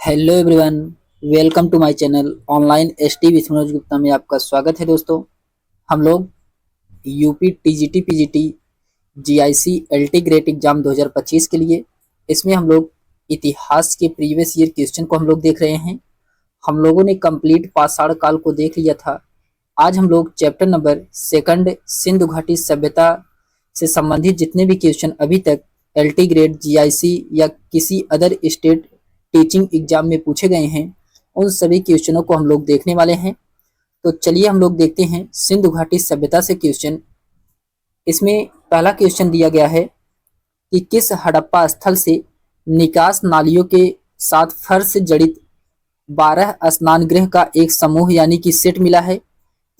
Hello everyone, welcome to my channel online ST with Manoj Gupta में आपका स्वागत है। दोस्तों, हम लोग UP TGT PGT GIC LT grade exam 2025 के लिए इसमें हम लोग इतिहास के प्रीवियस ईयर क्वेश्चन को हम लोग देख रहे हैं। हम लोगों ने कंप्लीट पाषाण काल को देख लिया था। आज हम लोग चैप्टर नंबर सेकंड सिंधु घाटी सभ्यता से संबंधित जितने भी क्वेश्चन अभी तक एलटी ग्रेड जीआईसी या किसी अदर स्टेट टीचिंग एग्जाम में पूछे गए हैं, उन सभी क्वेश्चनों को हम लोग देखने वाले हैं। तो चलिए हम लोग देखते हैं सिंधु घाटी सभ्यता से क्वेश्चन। इसमें पहला क्वेश्चन दिया गया है कि किस हड़प्पा स्थल से निकास नालियों के साथ फर्श से जड़ित 12 स्नान गृह का एक समूह यानी कि सेट मिला है।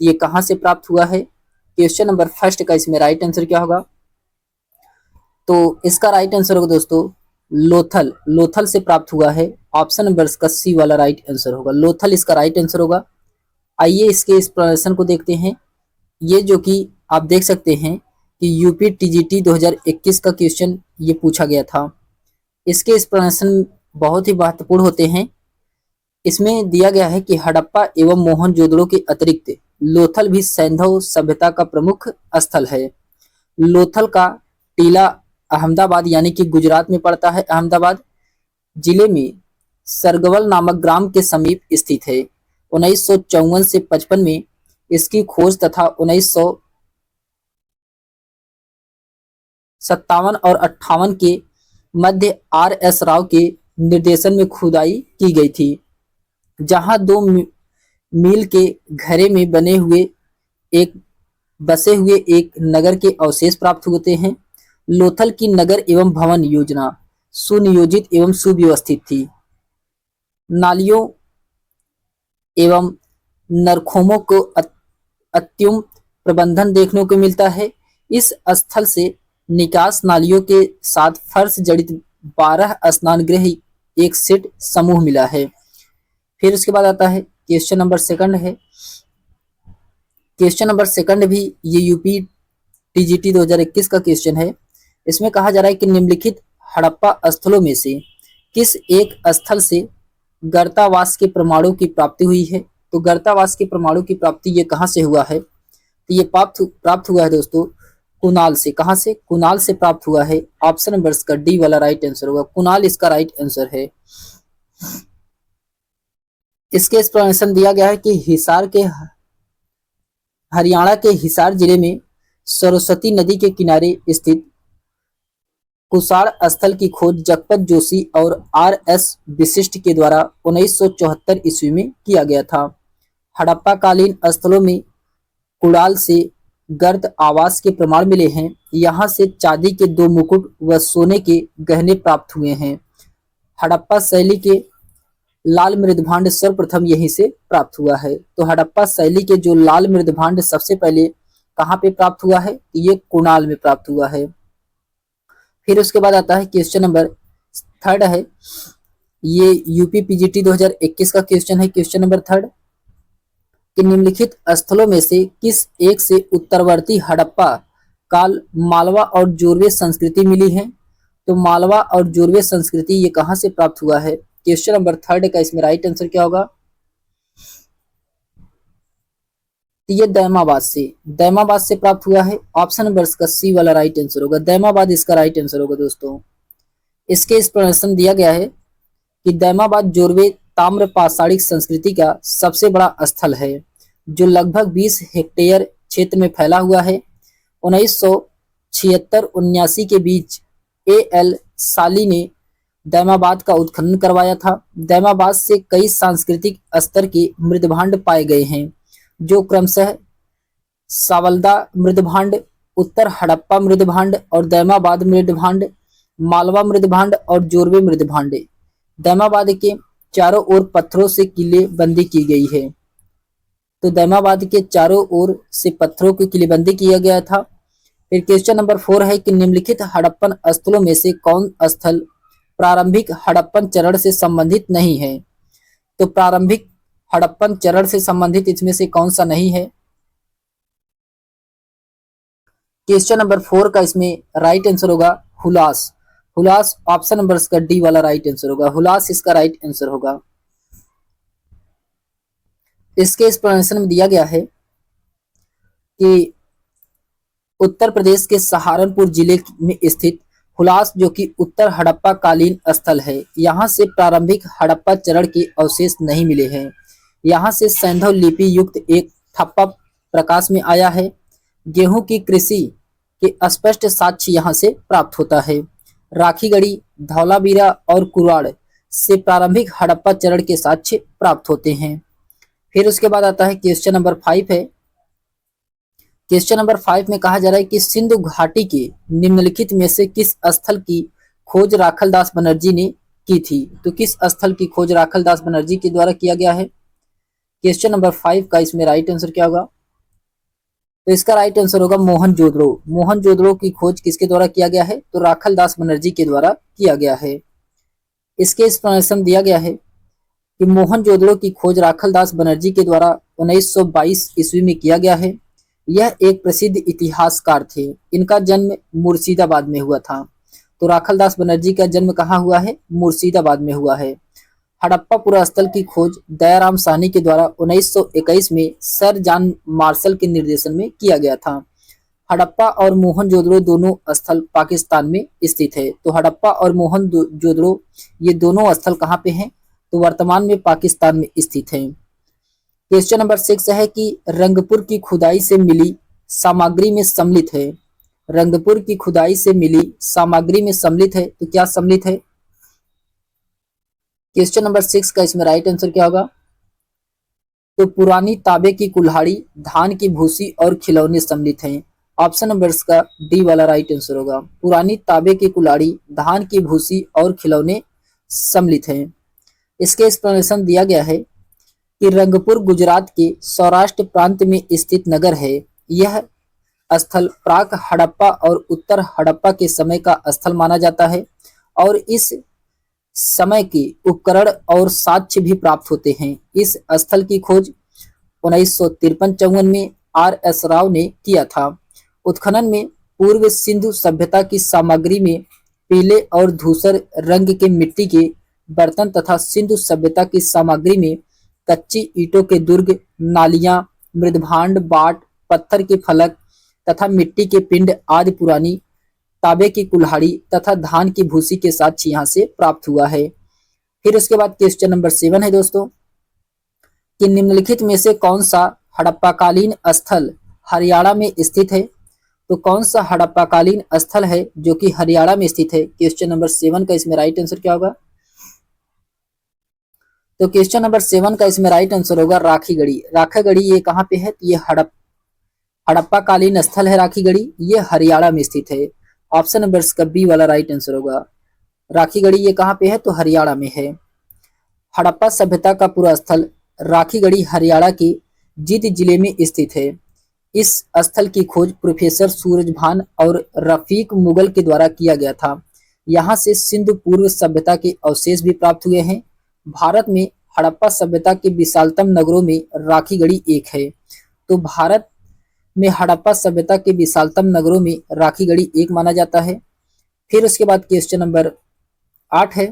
ये कहां से प्राप्त हुआ है? क्वेश्चन नंबर फर्स्ट का इसमें राइट आंसर क्या होगा? तो इसका राइट आंसर होगा दोस्तों लोथल से प्राप्त हुआ है। ऑप्शन नंबर का सी वाला राइट आंसर होगा, लोथल इसका राइट आंसर होगा। आइए इसके एक्सप्लेनेशन को देखते हैं। ये जो कि आप देख सकते हैं कि यूपी टीजीटी 2021 का क्वेश्चन ये पूछा गया था। इसके एक्सप्लेनेशन बहुत ही महत्वपूर्ण होते हैं। इसमें दिया गया है कि हड़प्पा एवं मोहनजोदड़ो के अतिरिक्त लोथल भी सैंधव सभ्यता का प्रमुख स्थल है। लोथल का टीला अहमदाबाद यानी कि गुजरात में पड़ता है। अहमदाबाद जिले में सरगवल नामक ग्राम के समीप स्थित है। 1954 से 55 में इसकी खोज तथा 1957 और 58 के मध्य आर.एस. राव के निर्देशन में खुदाई की गई थी, जहां 2 मील के घेरे में बसे हुए एक नगर के अवशेष प्राप्त होते हैं। लोथल की नगर एवं भवन योजना सुनियोजित एवं सुव्यवस्थित थी। नालियों एवं नरखोमों को अत्युत्तम प्रबंधन देखने को मिलता है। इस स्थल से निकास नालियों के साथ फर्श जड़ित 12 स्नान गृह एक सेट समूह मिला है। फिर उसके बाद आता है क्वेश्चन नंबर सेकंड है। क्वेश्चन नंबर सेकंड भी ये यूपी टीजीटी 2021 का क्वेश्चन है। इसमें कहा जा रहा है कि निम्नलिखित हड़प्पा स्थलों में से किस एक स्थल से गर्तावास के प्रमाणों की प्राप्ति हुई है? तो गर्तावास के प्रमाणों की प्राप्ति ये कहां से हुआ है? तो ये प्राप्त हुआ है दोस्तों कुनाल से। कहां से? कुनाल से प्राप्त हुआ है। ऑप्शन नंबर का डी वाला राइट आंसर होगा, कुनाल इसका राइट आंसर है। इसके एक्सप्लेनेशन दिया गया है कि हरियाणा के हिसार जिले में सरस्वती नदी के किनारे स्थित कुसाड़ स्थल की खोज जगपत जोशी और आर.एस. विशिष्ट के द्वारा 1974 ईस्वी में किया गया था। हड़प्पा कालीन स्थलों में कुड़ाल से गर्त आवास के प्रमाण मिले हैं। यहाँ से चांदी के 2 मुकुट व सोने के गहने प्राप्त हुए हैं। हड़प्पा शैली के लाल मृदभांड सर्वप्रथम यहीं से प्राप्त हुआ है। तो हड़प्पा शैली के जो लाल मृदभांड सबसे पहले कहाँ पे प्राप्त हुआ है? ये कुणाल में प्राप्त हुआ है। फिर उसके बाद आता है क्वेश्चन नंबर थर्ड है। ये यूपी पीजीटी 2021 का क्वेश्चन है। क्वेश्चन नंबर थर्ड कि निम्नलिखित स्थलों में से किस एक से उत्तरवर्ती हड़प्पा काल मालवा और जोरवे संस्कृति मिली है? तो मालवा और जोरवे संस्कृति ये कहां से प्राप्त हुआ है? क्वेश्चन नंबर थर्ड का इसमें राइट आंसर क्या होगा? ये दैमाबाद से प्राप्त हुआ है। ऑप्शन नंबर का सी वाला राइट आंसर होगा, दैमाबाद इसका राइट आंसर होगा दोस्तों। इसके एक्सप्लेनेशन दिया गया है कि दैमाबाद जोरवे ताम्र पाषाणिक संस्कृति का सबसे बड़ा स्थल है, जो लगभग 20 हेक्टेयर क्षेत्र में फैला हुआ है। 1976-79 के बीच ए.एल. साली ने दैमाबाद का उत्खनन करवाया था। दैमाबाद से कई सांस्कृतिक स्तर के मृदभांड पाए गए हैं, जो क्रमशः सावलदा मृदभांड, उत्तर हड़प्पा मृदभांड और दैमाबाद मृदभांड, मालवा मृदभांड और जोरवे मृदभांड। दैमाबाद के चारों ओर पत्थरों से किले बंदी की गई है। तो दैमाबाद के चारों ओर से पत्थरों की किलेबंदी किया गया था। फिर क्वेश्चन नंबर 4 है कि निम्नलिखित हड़प्पन स्थलों में से कौन स्थल प्रारंभिक हड़प्पन चरण से संबंधित नहीं है? तो प्रारंभिक हड़प्पन चरण से संबंधित इसमें से कौन सा नहीं है? क्वेश्चन नंबर 4 का इसमें राइट आंसर होगा हुलास। हुलास, ऑप्शन नंबर इसका डी वाला राइट आंसर होगा, हुलास इसका राइट आंसर होगा। इसके एक्सप्लेनेशन में दिया गया है कि उत्तर प्रदेश के सहारनपुर जिले में स्थित हुलास जो कि उत्तर हड़प्पा कालीन स्थल है, यहाँ से प्रारंभिक हड़प्पा चरण के अवशेष नहीं मिले हैं। यहाँ से सैंधव लिपि युक्त एक ठप्पा प्रकाश में आया है। गेहूं की कृषि के स्पष्ट साक्ष्य यहाँ से प्राप्त होता है। राखीगढ़ी, धौलावीरा और कुराड़ से प्रारंभिक हड़प्पा चरण के साक्ष्य प्राप्त होते हैं। फिर उसके बाद आता है क्वेश्चन नंबर 5 है। क्वेश्चन नंबर 5 में कहा जा रहा है कि सिंधु घाटी के निम्नलिखित में से किस स्थल की खोज राखलदास बनर्जी ने की थी? तो किस स्थल की खोज राखलदास बनर्जी के द्वारा किया गया है? क्वेश्चन नंबर 5 का इसमें राइट आंसर क्या होगा? तो इसका राइट आंसर होगा मोहनजोदड़ो। मोहनजोदड़ो की खोज किसके द्वारा किया गया है? तो राखलदास बनर्जी के द्वारा किया गया है। इसके एक्सप्लेनेशन दिया गया है कि मोहनजोदड़ो की खोज राखलदास बनर्जी के द्वारा 1922 ईस्वी में किया गया है। यह एक प्रसिद्ध इतिहासकार थे। इनका जन्म मुर्शिदाबाद में हुआ था। तो राखलदास बनर्जी का जन्म कहाँ हुआ है? मुर्शिदाबाद में हुआ है। हड़प्पा पुरास्थल की खोज दयाराम साहनी के द्वारा 1921 में सर जॉन मार्शल के निर्देशन में किया गया था। हड़प्पा और मोहनजोदड़ो दोनों स्थल पाकिस्तान में स्थित है। तो हड़प्पा और मोहनजोदड़ो ये दोनों स्थल कहाँ पे हैं? तो वर्तमान में पाकिस्तान में स्थित हैं। क्वेश्चन नंबर 6 है कि रंगपुर की खुदाई से मिली सामग्री में सम्मिलित है। रंगपुर की खुदाई से मिली सामग्री में सम्मिलित है, तो क्या सम्मिलित है? क्वेश्चन नंबर 6 का इसमें राइट आंसर क्या होगा? तो पुरानी तांबे की कुल्हाड़ी, धान की भूसी और खिलौने सम्मिलित हैं। ऑप्शन नंबर इसका डी वाला राइट आंसर होगा। पुरानी तांबे की कुल्हाड़ी, धान की भूसी और खिलौने सम्मिलित हैं। इसके एक्सप्लेनेशन दिया गया है कि रंगपुर गुजरात के सौराष्ट्र प्रांत में स्थित नगर है। यह स्थल प्राक हड़प्पा और उत्तर हड़प्पा के समय का स्थल माना जाता है और इस समय के उपकरण और साक्ष्य भी प्राप्त होते हैं। इस स्थल की खोज 1953-54 में R.S. राव ने किया था। उत्खनन में पूर्व सिंधु सभ्यता की सामग्री में पीले और धूसर रंग के मिट्टी के बर्तन तथा सिंधु सभ्यता की सामग्री में कच्ची ईंटों के दुर्ग, नालियां, मृदभांड, बाट, पत्थर के फलक तथा मिट्टी के पिंड आदि पुरानी तांबे की कुल्हाड़ी तथा धान की भूसी के साथ यहाँ से प्राप्त हुआ है। फिर उसके बाद क्वेश्चन नंबर 7 है दोस्तों कि निम्नलिखित में से कौन सा हड़प्पाकालीन स्थल हरियाणा में स्थित है? तो कौन सा हड़प्पाकालीन स्थल है जो कि हरियाणा में स्थित है? क्वेश्चन नंबर 7 का इसमें राइट आंसर क्या होगा? तो क्वेश्चन नंबर 7 का इसमें राइट आंसर होगा राखीगढ़ी। राखीगढ़ी ये कहाँ पे है? ये हड़प्पा कालीन स्थल है। राखीगढ़ी ये हरियाणा में स्थित है। ऑप्शन नंबर इसका बी वाला राइट आंसर होगा। राखीगढ़ी ये कहाँ पे है? तो हरियाणा में है। हड़प्पा सभ्यता का पूरा स्थल राखीगढ़ी हरियाणा के जींद जिले में स्थित है। इस स्थल की खोज प्रोफेसर सूरजभान और रफीक मुगल के द्वारा किया गया था। यहाँ से सिंधु पूर्व सभ्यता के अवशेष भी प्राप्त हुए हैं। भारत में हड़प्पा सभ्यता के विशालतम नगरों में राखीगढ़ी एक है। तो भारत में हड़प्पा सभ्यता के विशालतम नगरों में राखीगढ़ी एक माना जाता है। फिर उसके बाद क्वेश्चन नंबर 8 है।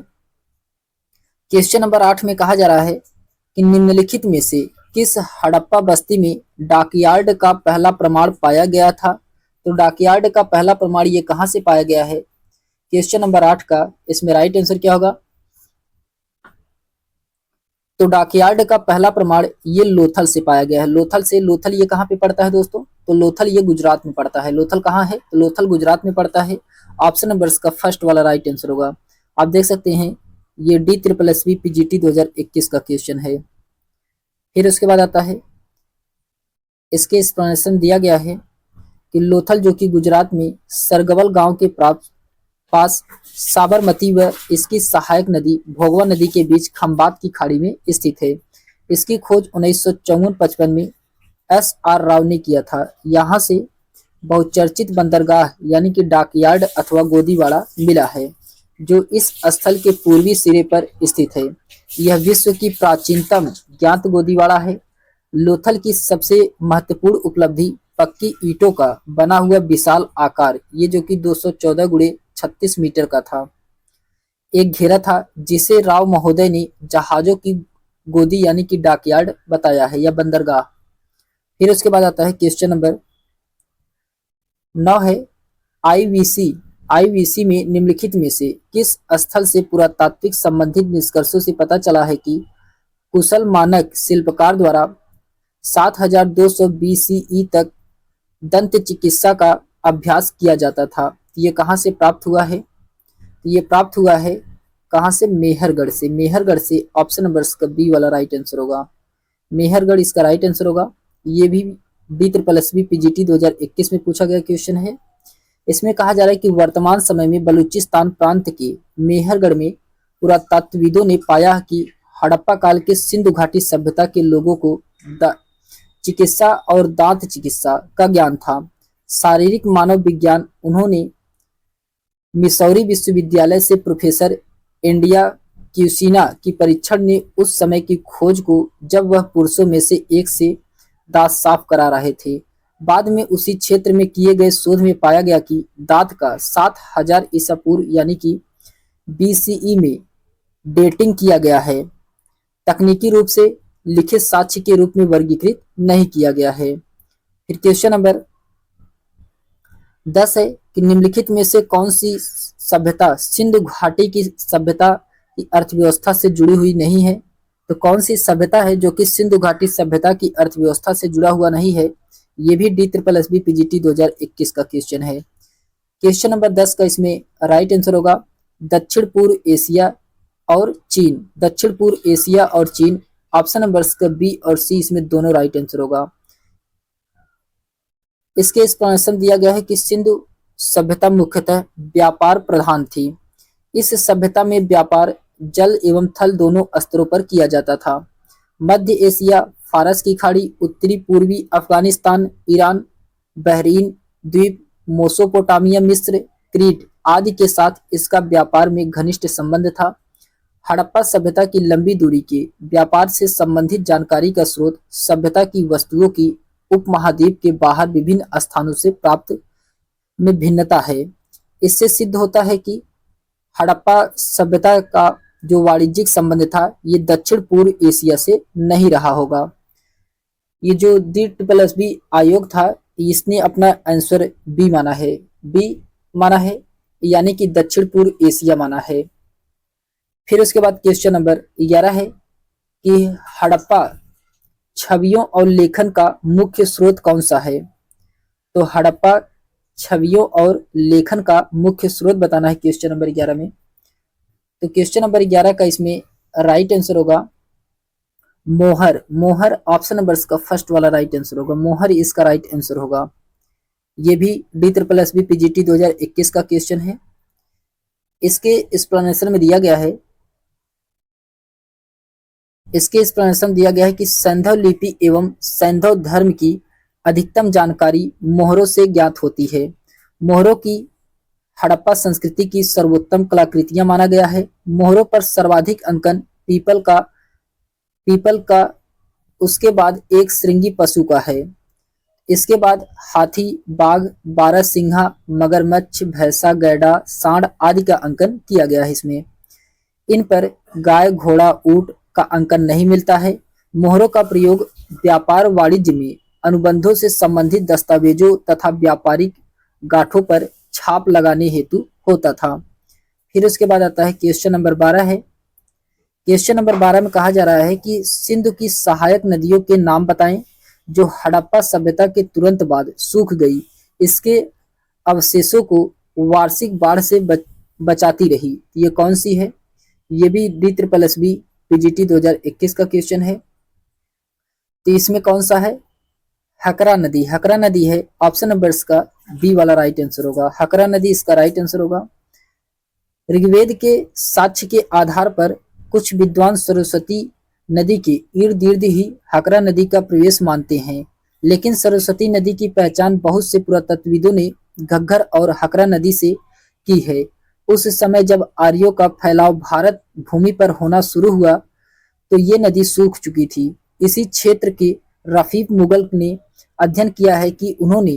क्वेश्चन नंबर 8 में कहा जा रहा है कि निम्नलिखित में से किस हड़प्पा बस्ती में डॉकयार्ड का पहला प्रमाण पाया गया था? तो डॉकयार्ड का पहला प्रमाण ये कहाँ से पाया गया है? क्वेश्चन नंबर 8 का इसमें राइट आंसर क्या होगा? तो डॉकयार्ड का पहला प्रमाण ये लोथल से पाया गया है। लोथल से, लोथल ये कहाँ पे पड़ता है दोस्तों? तो लोथल ये गुजरात में पड़ता है। लोथल कहाँ है? तो लोथल गुजरात में पड़ता है। ऑप्शन नंबर इसका फर्स्ट वाला राइट आंसर होगा। आप देख सकते हैं ये DSSB PGT 2021 का क्वेश्चन है। फिर उसके बाद आता है, इसके एक्सप्लेनेशन दिया गया है कि लोथल जो कि गुजरात में सरगवल गांव के पास साबरमती व इसकी सहायक नदी भोगवा नदी के बीच खंबात की खाड़ी में स्थित है। इसकी खोज 1954-55 में SR राव ने किया था। यहाँ से बहुचर्चित बंदरगाह यानी कि डॉकयार्ड अथवा गोदीवाड़ा मिला है जो इस स्थल के पूर्वी सिरे पर स्थित है। यह विश्व की प्राचीनतम ज्ञात गोदीवाड़ा है। लोथल की सबसे महत्वपूर्ण उपलब्धि पक्की ईंटों का बना हुआ विशाल आकार, ये जो कि 214 × 36 मीटर का था। एक घेरा था जिसे राव महोदय ने जहाजों की गोदी यानी कि डॉकयार्ड बताया है या बंदरगाह। फिर उसके बाद आता है क्वेश्चन नंबर 9 है आईवीसी। आईवीसी में निम्नलिखित में से किस स्थल से पुरातात्विक संबंधित निष्कर्षों से पता चला है कि कुशल मानक शिल्पकार द्वारा 7200 बीसीई तक दंत चिकित्सा का अभ्यास किया जाता था। ये कहाँ से प्राप्त हुआ है? ये प्राप्त हुआ है कहाँ से? मेहरगढ़ से। मेहरगढ़ से ऑप्शन नंबर का बी वाला राइट आंसर होगा। मेहरगढ़ इसका राइट आंसर होगा। ये भी DSSB PGT 2021 में पूछा गया क्वेश्चन है। इसमें कहा जा रहा है कि वर्तमान समय में बलूचिस्तान प्रांत के मेहरगढ़ में पुरातत्वविदों ने पाया कि हड़प्पा काल के सिंधु घाटी सभ्यता के लोगों को चिकित्सा और दांत चिकित्सा का ज्ञान था। शारीरिक मानव विज्ञान उन्होंने मिसौरी विश्वविद्यालय से प्रोफेसर इंडिया क्यूसिना की परीक्षण ने उस समय की खोज को जब वह पुरुषों में से एक से दांत साफ करा रहे थे। बाद में उसी क्षेत्र में किए गए शोध में पाया गया कि दांत का 7000 ईसा पूर्व यानी कि बीसीई में डेटिंग किया गया है। तकनीकी रूप से लिखित साक्ष्य के रूप में वर्गीकृत नहीं किया गया है। फिर क्वेश्चन नंबर 10 है कि निम्नलिखित में से कौन सी सभ्यता सिंधु घाटी की सभ्यता की अर्थव्यवस्था से जुड़ी हुई नहीं है? तो कौन सी सभ्यता है जो कि सिंधु घाटी सभ्यता की अर्थव्यवस्था से जुड़ा हुआ नहीं है? ये भी DSSB PGT 2021 का क्वेश्चन है। क्वेश्चन नंबर 10 का इसमें राइट आंसर होगा दक्षिण पूर्व एशिया और चीन। दक्षिण पूर्व एशिया और चीन ऑप्शन नंबर का बी और सी इसमें दोनों राइट आंसर होगा। इसके एक्सप्लेनेशन दिया गया है कि सिंधु सभ्यता मुख्यतः व्यापार प्रधान थी। इस सभ्यता में व्यापार जल एवं थल दोनों स्तरों पर किया जाता था। मध्य एशिया, फारस की खाड़ी, उत्तरी पूर्वी अफगानिस्तान, ईरान, बहरीन द्वीप, मेसोपोटामिया, मिस्र, क्रीट आदि के साथ इसका व्यापार में घनिष्ठ संबंध था। हड़प्पा सभ्यता की लंबी दूरी के व्यापार से संबंधित जानकारी का स्रोत सभ्यता की वस्तुओं की उपमहाद्वीप के बाहर विभिन्न स्थानों से प्राप्त में भिन्नता है। इससे सिद्ध होता है कि हड़प्पा सभ्यता का जो वाणिज्यिक संबंध था ये दक्षिण पूर्व एशिया से नहीं रहा होगा। ये जो DSSB आयोग था इसने अपना आंसर बी माना है। बी माना है यानी कि दक्षिण पूर्व एशिया माना है। फिर उसके बाद क्वेश्चन नंबर 11 है कि हड़प्पा छवियों और लेखन का मुख्य स्रोत कौन सा है? तो हड़प्पा छवियों और लेखन का मुख्य स्रोत बताना है क्वेश्चन नंबर 11 में। तो क्वेश्चन नंबर 11 का इसमें राइट आंसर होगा मोहर। मोहर ऑप्शन नंबर का फर्स्ट वाला राइट आंसर होगा। मोहर इसका राइट आंसर होगा। ये भी DSSB PGT 2021 का क्वेश्चन है। इसके एक्सप्लेनेशन में दिया गया है कि सैंधव लिपि एवं सैंधव धर्म की अधिकतम जानकारी मोहरों से ज्ञात होती है। मोहरों की हड़प्पा संस्कृति की सर्वोत्तम कलाकृतियां माना गया है। मोहरों पर सर्वाधिक अंकन पीपल का उसके बाद एक श्रृंगी पशु का है। इसके बाद हाथी, बाघ, बारहसिंघा, मगरमच्छ, भैंसा, गैंडा, सांड आदि का अंकन किया गया है। इसमें इन पर गाय, घोड़ा, ऊंट का अंकन नहीं मिलता है। मोहरों का प्रयोग व्यापार वाणिज्य में अनुबंधों से संबंधित दस्तावेजों तथा व्यापारिक गांठों पर छाप लगाने हेतु होता था। फिर उसके बाद आता है क्वेश्चन नंबर 12 है। क्वेश्चन नंबर 12 में कहा जा रहा है कि सिंधु की सहायक नदियों के नाम बताएं जो हड़प्पा सभ्यता के तुरंत बाद सूख गई। इसके अवशेषों को वार्षिक बाढ़ से बचाती रही। ये कौन सी है? ये भी DSSB PGT 2021 का क्वेश्चन है। तो इसमें कौन सा है? हकरा नदी। हकरा नदी है ऑप्शन नंबर का बी वाला राइट आंसर होगा। हकरा नदी इसका राइट आंसर होगा। ऋग्वेद के साक्ष्य के आधार पर कुछ विद्वान सरस्वती नदी के इर्द गिर्द ही हकरा नदी का प्रवेश मानते हैं, लेकिन सरस्वती नदी की पहचान बहुत से पुरातत्वविदों ने घग्गर और हकरा नदी से की है। उस समय जब आर्यों का फैलाव भारत भूमि पर होना शुरू हुआ तो ये नदी सूख चुकी थी। इसी क्षेत्र के रफीक मुगल ने अध्ययन किया है कि उन्होंने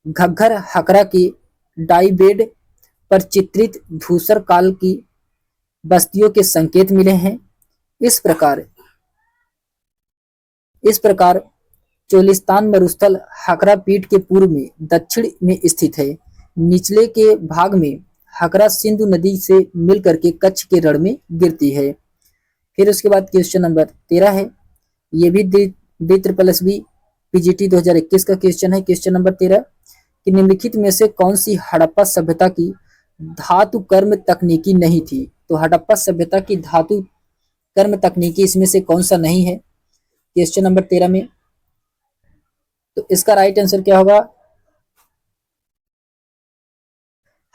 घग्गर हकरा के डाई बेड पर चित्रित धूसर काल की बस्तियों के संकेत मिले हैं। इस प्रकार इस प्रकार चोलिस्तान मरुस्थल हकरा पीठ के पूर्व में दक्षिण में स्थित है। निचले के भाग में हकरा सिंधु नदी से मिलकर के कच्छ के रण में गिरती है। फिर उसके बाद क्वेश्चन नंबर 13 है, ये भी D triple S B PGT 2021 का क्वेश्चन है। क्वेश्चन नंबर 13 कि निम्नलिखित में से कौन सी हड़प्पा सभ्यता की धातु कर्म तकनीकी नहीं थी। तो हड़प्पा सभ्यता की धातु कर्म तकनीकी इसमें से कौन सा नहीं है क्वेश्चन नंबर 13 में। तो इसका राइट आंसर क्या होगा,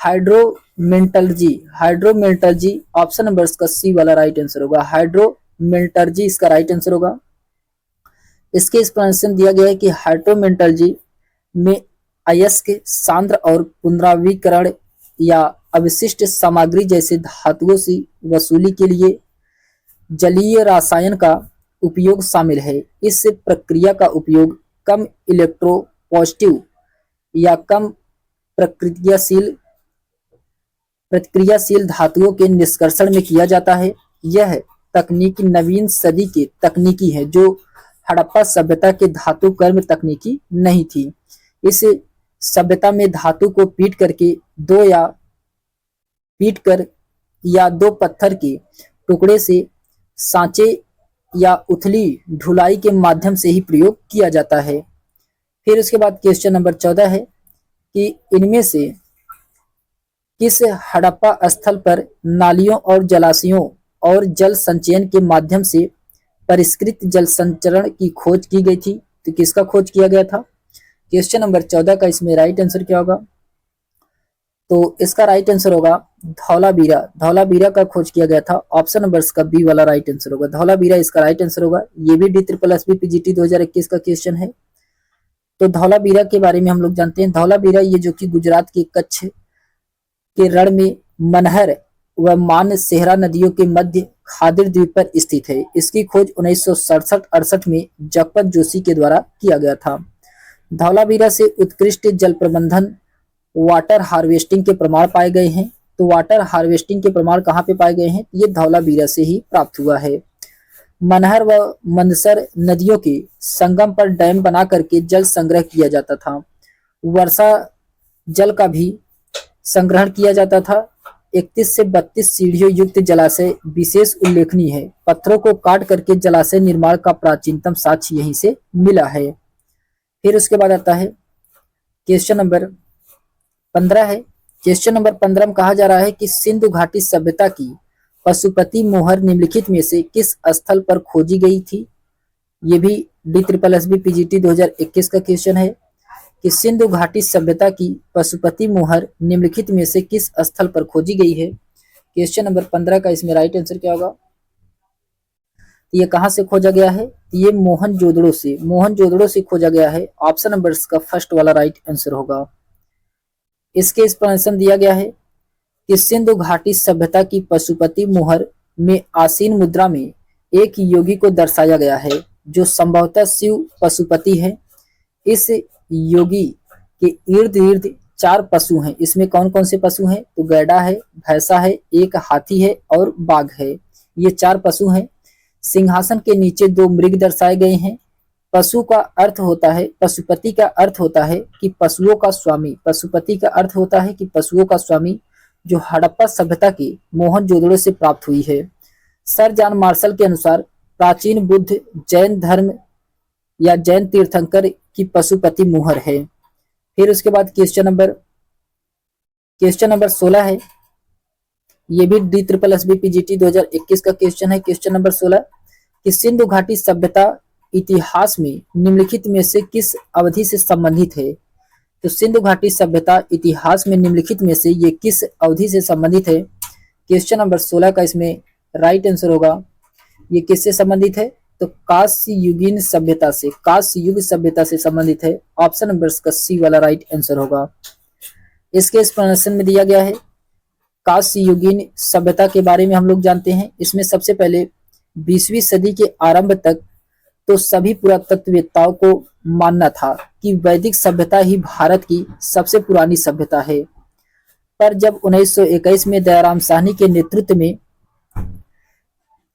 हाइड्रोमेटलर्जी। हाइड्रोमेटलर्जी ऑप्शन नंबर इसका सी वाला राइट आंसर होगा। हाइड्रोमेटलर्जी इसका राइट आंसर होगा। इसके एक्सप्लेनेशन दिया गया है कि हाइड्रोमेटलर्जी में अयस्क, सांद्र और पुनरावृत्तीकरण या अवशिष्ट सामग्री जैसे धातुओं से वसूली के लिए जलीय रसायन का उपयोग शामिल है। इस प्रक्रिया का उपयोग कम इलेक्ट्रोपॉजिटिव या कम प्रतिक्रियाशील धातुओं के निष्कर्षण में किया जाता है। यह तकनीक नवीन सदी की तकनीकी है जो हड़प्पा सभ्यता के धातु कर्म तकनीकी नहीं थी। इस सभ्यता में धातु को पीट कर या दो पत्थर के टुकड़े से सांचे या उथली ढुलाई के माध्यम से ही प्रयोग किया जाता है। फिर उसके बाद क्वेश्चन नंबर 14 है कि इनमें से किस हड़प्पा स्थल पर नालियों और जलाशयों और जल संचयन के माध्यम से परिष्कृत जल संचरण की खोज की गई थी। तो किसका खोज किया गया था क्वेश्चन नंबर 14 का इसमें राइट आंसर क्या होगा। तो इसका राइट आंसर होगा धौलावीरा। धौलावीरा का खोज किया गया था। ऑप्शन नंबर इसका बी वाला राइट आंसर होगा। धौलावीरा इसका राइट आंसर होगा। ये भी D triple S B PGT 2021 का क्वेश्चन है। तो धौलावीरा के बारे में हम लोग जानते हैं। धौलावीरा ये जो कि गुजरात के कच्छ के रण में मनहर व मानसेहरा नदियों के मध्य खादिर द्वीप पर स्थित है। इसकी खोज 1967-68 में जगपत जोशी के द्वारा किया गया था। धौलावीरा से उत्कृष्ट जल प्रबंधन वाटर हार्वेस्टिंग के प्रमाण पाए गए हैं। तो वाटर हार्वेस्टिंग के प्रमाण कहाँ पे पाए गए हैं, ये धौलावीरा से ही प्राप्त हुआ है। मनहर व मंदसर नदियों के संगम पर डैम बना करके जल संग्रह किया जाता था। वर्षा जल का भी संग्रहण किया जाता था। 31 से 32 सीढ़ियों युक्त जलाशय विशेष उल्लेखनीय है। पत्थरों को काट करके जलाशय निर्माण का प्राचीनतम साक्ष्य यहीं से मिला है। फिर उसके बाद आता है क्वेश्चन नंबर 15 है। क्वेश्चन नंबर 15 में कहा जा रहा है कि सिंधु घाटी सभ्यता की पशुपति मोहर निम्नलिखित में से किस स्थल पर खोजी गई थी। ये भी D triple S B PGT 2021 का क्वेश्चन है कि सिंधु घाटी सभ्यता की पशुपति मोहर निम्नलिखित में से किस स्थल पर खोजी गई है। क्वेश्चन नंबर 15 का इसमें राइट आंसर क्या होगा। ये कहां से खोजा गया है, ये मोहनजोदड़ो से खोजा गया है। ऑप्शन नंबर इसका फर्स्ट वाला राइट आंसर होगा। इसके एक्सप्लेनेशन दिया गया है कि सिंधु घाटी सभ्यता की पशुपति मोहर में आसीन मुद्रा में एक योगी को दर्शाया गया है जो संभवतः शिव पशुपति है। इस योगी के इर्द गिर्द 4 पशु हैं। इसमें कौन कौन से पशु हैं, तो गैड़ा है, भैंसा है, एक हाथी है और बाघ है। ये 4 पशु हैं। सिंहासन के नीचे 2 मृग दर्शाए गए हैं। पशु का अर्थ होता है, पशुपति का अर्थ होता है कि पशुओं का स्वामी। पशुपति का अर्थ होता है कि पशुओं का स्वामी, जो हड़प्पा सभ्यता के मोहनजोदड़ो से प्राप्त हुई है। सर जॉन मार्शल के अनुसार प्राचीन बुद्ध जैन धर्म या जैन तीर्थंकर की पशुपति मोहर है। फिर उसके बाद क्वेश्चन नंबर 16 है। ये भी D triple S B PGT 2021 का क्वेश्चन है। क्वेश्चन नंबर 16 कि सिंधु घाटी सभ्यता इतिहास में निम्नलिखित में से किस अवधि से संबंधित है। तो सिंधु घाटी सभ्यता इतिहास में निम्नलिखित में से ये किस अवधि से संबंधित है। क्वेश्चन नंबर 16 का इसमें राइट आंसर होगा। ये किससे संबंधित है, तो कांस्य युगीन सभ्यता से, कांस्य युग सभ्यता से संबंधित है। ऑप्शन नंबर का सी वाला राइट आंसर होगा। इसके एक्सप्लेनेशन में दिया गया है कांस्य युगीन सभ्यता के बारे में हम लोग जानते हैं। इसमें सबसे पहले 20वीं सदी के आरंभ तक तो सभी पुरातत्ववेत्ताओं को मानना था कि वैदिक सभ्यता ही भारत की सबसे पुरानी सभ्यता है। पर जब 1921 में दयाराम साहनी के नेतृत्व में